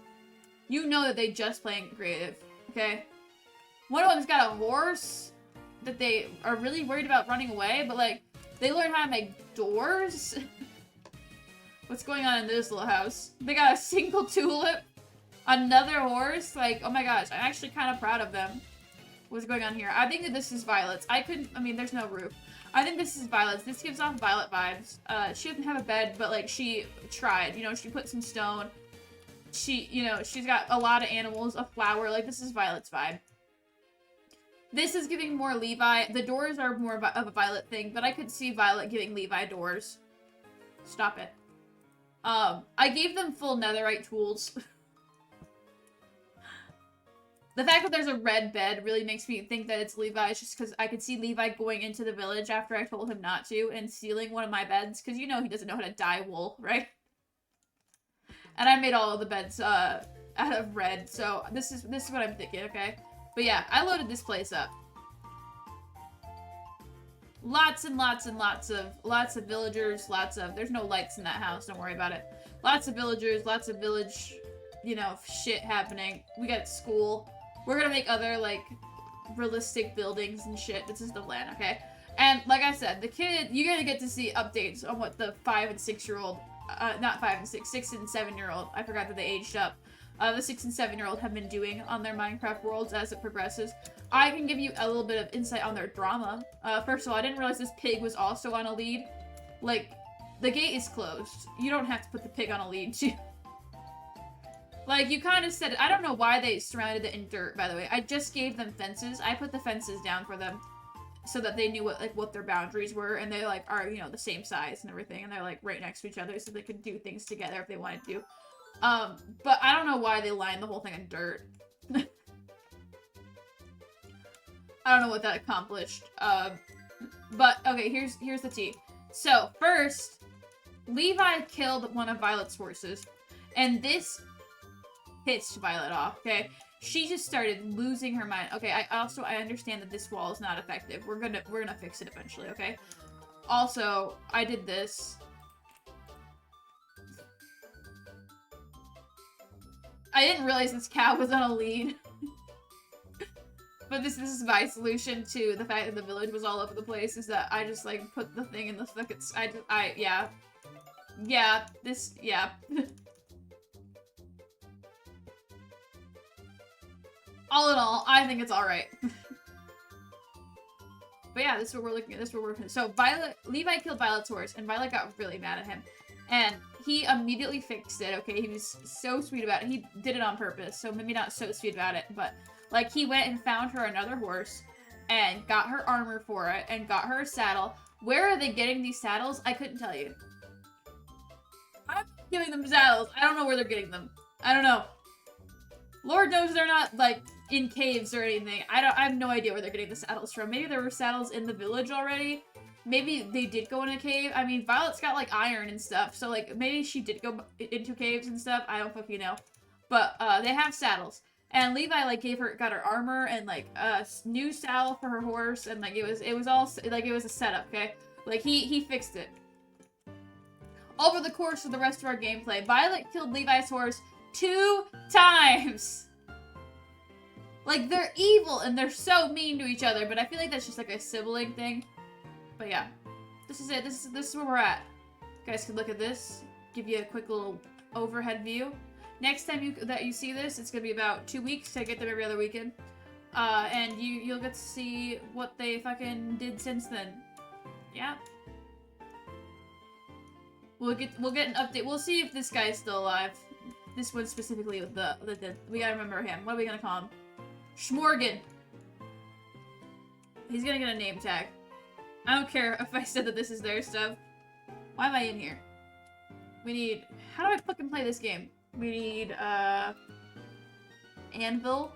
You know that they just playing creative, okay? One of them's got a horse that they are really worried about running away, but, like, they learn how to make doors. What's going on in this little house? They got a single tulip, another horse. Like, oh my gosh, I'm actually kind of proud of them. What's going on here? I think that this is Violet's. I mean, there's no roof. I think this is Violet's. This gives off Violet vibes. She doesn't have a bed, but, like, she tried. You know, she put some stone. You know, she's got a lot of animals, a flower. Like, this is Violet's vibe. This is giving more Levi. The doors are more of a Violet thing, but I could see Violet giving Levi doors. Stop it. I gave them full netherite tools. The fact that there's a red bed really makes me think that it's Levi's, just because I could see Levi going into the village after I told him not to and stealing one of my beds, because you know he doesn't know how to dye wool, right? And I made all of the beds out of red, so this is what I'm thinking, okay? But yeah, I loaded this place up. Lots and lots and lots of villagers, there's no lights in that house, don't worry about it. Lots of villagers, lots of village, you know, shit happening. We got school. We're gonna make other, like, realistic buildings and shit. This is the plan, okay? And, like I said, the kid, you're gonna get to see updates on what the 5 and 6-year-old, not 5 and 6, 6 and 7-year-old, I forgot that they aged up. The 6 and 7-year-old have been doing on their Minecraft worlds as it progresses. I can give you a little bit of insight on their drama. First of all, I didn't realize this pig was also on a lead. Like, the gate is closed. You don't have to put the pig on a lead, too. Like, you kind of said it. I don't know why they surrounded it in dirt, by the way. I just gave them fences. I put the fences down for them so that they knew what their boundaries were, and they, like, are, you know, the same size and everything, and they're, like, right next to each other so they could do things together if they wanted to. But I don't know why they lined the whole thing in dirt. I don't know what that accomplished. But, okay, here's the tea. So, first, Levi killed one of Violet's horses, and this pissed Violet off, okay? She just started losing her mind. Okay, I understand that this wall is not effective. We're gonna fix it eventually, okay? Also, I did this. I didn't realize this cow was on a lead. But this is my solution to the fact that the village was all over the place, is that I just, like, put the thing in the fucking... yeah. Yeah, yeah. All in all, I think it's alright. But yeah, this is what we're looking at. So Levi killed Violet's horse, and Violet got really mad at him. And he immediately fixed it, okay? He was so sweet about it. He did it on purpose, so maybe not so sweet about it, but, like, he went and found her another horse, and got her armor for it, and got her a saddle. Where are they getting these saddles? I couldn't tell you. I'm giving them saddles. I don't know where they're getting them. I don't know. Lord knows they're not, like, in caves or anything. I have no idea where they're getting the saddles from. Maybe there were saddles in the village already. Maybe they did go in a cave. I mean, Violet's got, like, iron and stuff, so, like, maybe she did go into caves and stuff. I don't fucking know. But, they have saddles. And Levi, like, got her armor and, like, a new saddle for her horse, and, like, it was all, like, it was a setup, okay? Like, he fixed it. Over the course of the rest of our gameplay, Violet killed Levi's horse 2 times! Like, they're evil, and they're so mean to each other, but I feel like that's just, like, a sibling thing. But yeah, this is it. This is where we're at. You guys can look at this. Give you a quick little overhead view. Next time you see this, it's gonna be about 2 weeks. I get them every other weekend. And you'll get to see what they fucking did since then. Yeah. We'll get an update. We'll see if this guy's still alive. This one specifically with the we gotta remember him. What are we gonna call him? Schmorgan. He's gonna get a name tag. I don't care if I said that this is their stuff. Why am I in here? We need... How do I fucking play this game? We need, anvil.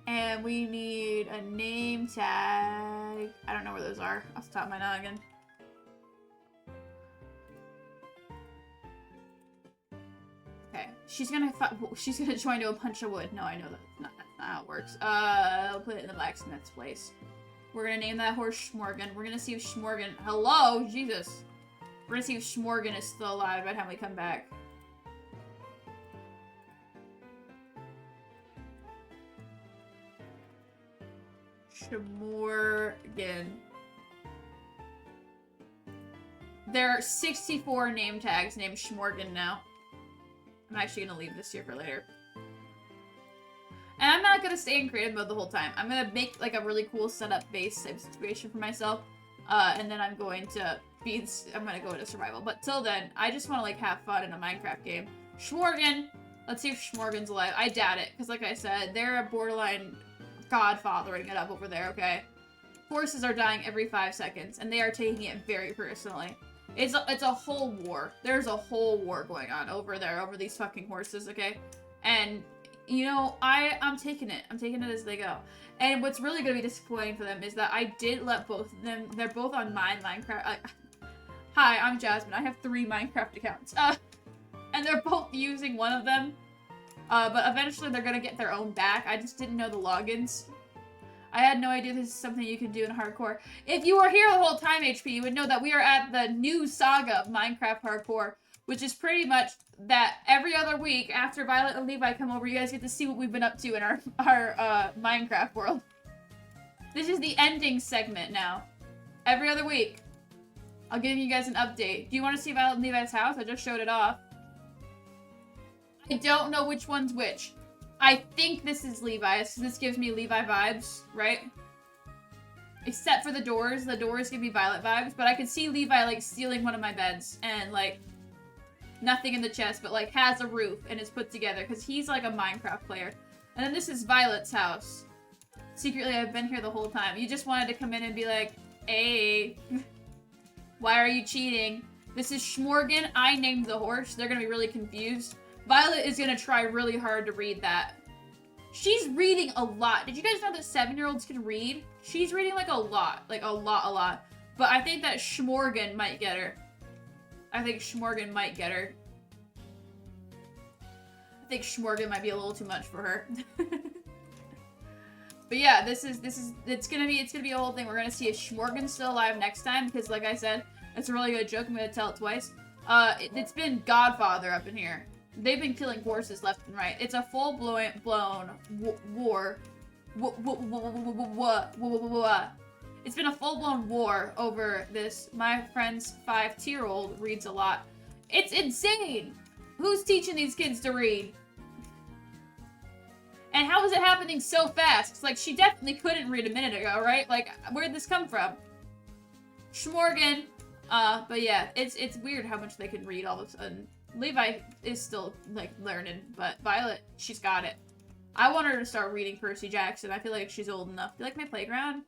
And we need a name tag. I don't know where those are off the top of my noggin. Okay. She's gonna join to a bunch of wood. No, I know that's not how it works. I'll put it in the blacksmith's place. We're gonna name that horse Schmorgan. We're gonna see if Schmorgan... Hello? Jesus. We're gonna see if Schmorgan is still alive by the time we come back. Schmorgan. There are 64 name tags named Schmorgan now. I'm actually gonna leave this here for later. And I'm not gonna stay in creative mode the whole time. I'm gonna make like a really cool setup base type situation for myself. And then I'm going to go into survival. But till then, I just want to like have fun in a Minecraft game. Schmorgan! Let's see if Schmorgan's alive. I doubt it, because like I said, they're a borderline godfathering it up over there, okay? Horses are dying every 5 seconds, and they are taking it very personally. It's a whole war. There's a whole war going on over there, over these fucking horses, okay? And, you know, I'm taking it. I'm taking it as they go. And what's really going to be disappointing for them is that I did let both of them, they're both on my Minecraft. Hi, I'm Jasmine. I have 3 Minecraft accounts. And they're both using one of them. But eventually they're going to get their own back. I just didn't know the logins. I had no idea this is something you can do in hardcore. If you were here the whole time, HP, you would know that we are at the new saga of Minecraft Hardcore, which is pretty much that every other week after Violet and Levi come over, you guys get to see what we've been up to in our Minecraft world. This is the ending segment now. Every other week, I'll give you guys an update. Do you want to see Violet and Levi's house? I just showed it off. I don't know which one's which. I think this is Levi's. This gives me Levi vibes, right? Except for the doors. The doors give me Violet vibes. But I could see Levi, like, stealing one of my beds. And, like, nothing in the chest, but, like, has a roof and is put together. Because he's, like, a Minecraft player. And then this is Violet's house. Secretly, I've been here the whole time. You just wanted to come in and be like, hey, why are you cheating? This is Schmorgan. I named the horse. They're gonna be really confused. Violet is gonna try really hard to read that. She's reading a lot. Did you guys know that 7-year-olds can read? She's reading like a lot. Like a lot. But I think that Schmorgan might get her. I think Schmorgan might get her. I think Schmorgan might be a little too much for her. But yeah, it's gonna be a whole thing. We're gonna see if Schmorgan's still alive next time, because like I said, it's a really good joke. I'm gonna tell it twice. It's been Godfather up in here. They've been killing horses left and right. It's a full-blown war. It's been a full-blown war over this. My friend's 5-year-old reads a lot. It's insane! Who's teaching these kids to read? And how is it happening so fast? It's like, she definitely couldn't read a minute ago, right? Like, where'd this come from? Schmorgan. But yeah, it's weird how much they can read all of a sudden. Levi is still, like, learning, but Violet, she's got it. I want her to start reading Percy Jackson. I feel like she's old enough. Do you like my playground?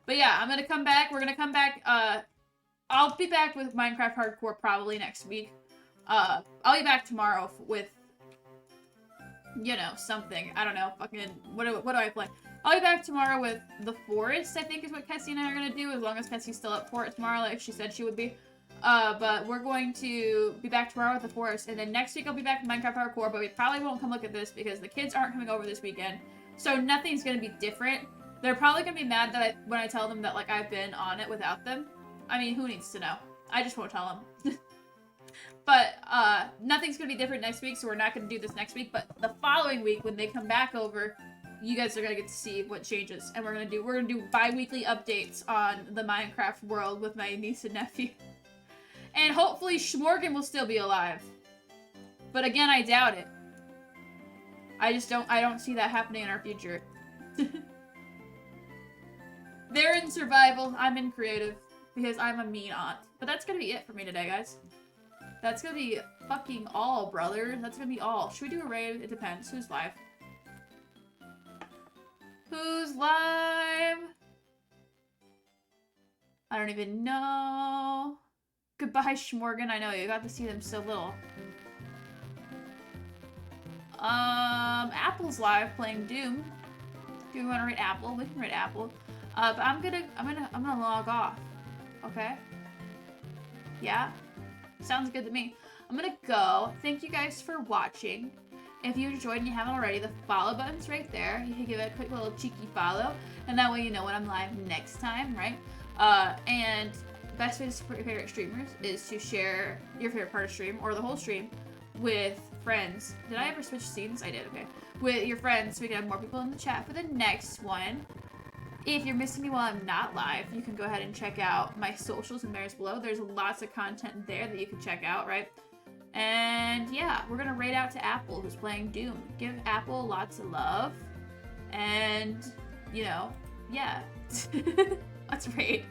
But yeah, I'm gonna come back. We're gonna come back. I'll be back with Minecraft Hardcore probably next week. I'll be back tomorrow with, you know, something. I don't know. Fucking, what do I play? I'll be back tomorrow with The Forest, I think is what Kessie and I are gonna do, as long as Kessie's still up for it tomorrow, like she said she would be. But we're going to be back tomorrow with The Forest, and then next week I'll be back with Minecraft Hardcore, but we probably won't come look at this because the kids aren't coming over this weekend, so nothing's gonna be different. They're probably gonna be mad that when I tell them that, like, I've been on it without them. I mean, who needs to know? I just won't tell them. But, nothing's gonna be different next week, so we're not gonna do this next week, but the following week, when they come back over, you guys are gonna get to see what changes, and we're gonna do bi-weekly updates on the Minecraft world with my niece and nephew. And hopefully Schmorgan will still be alive. But again, I doubt it. I don't see that happening in our future. They're in survival, I'm in creative, because I'm a mean aunt. But that's gonna be it for me today, guys. That's gonna be fucking all, brother. That's gonna be all. Should we do a raid? It depends. Who's live? Who's live? I don't even know. Goodbye, Schmorgan. I know, you got to see them so little. Apple's live playing Doom. Do we want to rate Apple? We can rate Apple. But I'm gonna log off. Okay? Yeah? Sounds good to me. I'm gonna go. Thank you guys for watching. If you enjoyed and you haven't already, the follow button's right there. You can give it a quick little cheeky follow, and that way you know when I'm live next time, right? And best way to support your favorite streamers is to share your favorite part of stream, or the whole stream, with friends. Did I ever switch scenes? I did, okay. With your friends, so we can have more people in the chat for the next one. If you're missing me while I'm not live, you can go ahead and check out my socials and theirs below. There's lots of content there that you can check out, right? And yeah, we're gonna raid out to Apple, who's playing Doom. Give Apple lots of love. And, you know, yeah. Let's raid.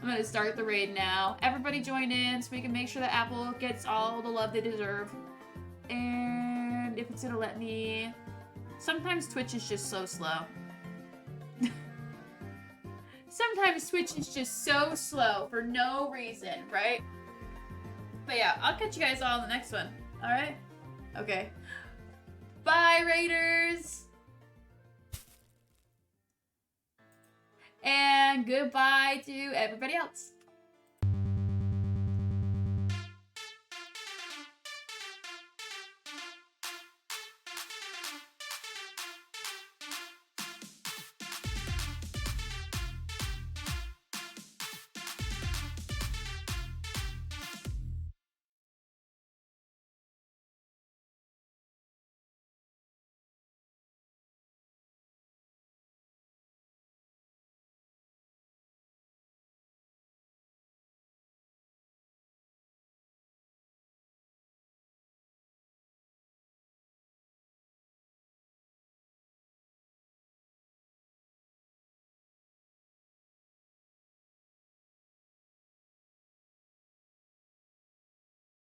I'm gonna start the raid now. Everybody join in so we can make sure that Apple gets all the love they deserve. And if it's gonna let me... Sometimes Twitch is just so slow. Sometimes Twitch is just so slow for no reason, right? But yeah, I'll catch you guys all in the next one. Alright? Okay. Bye, Raiders! And goodbye to everybody else.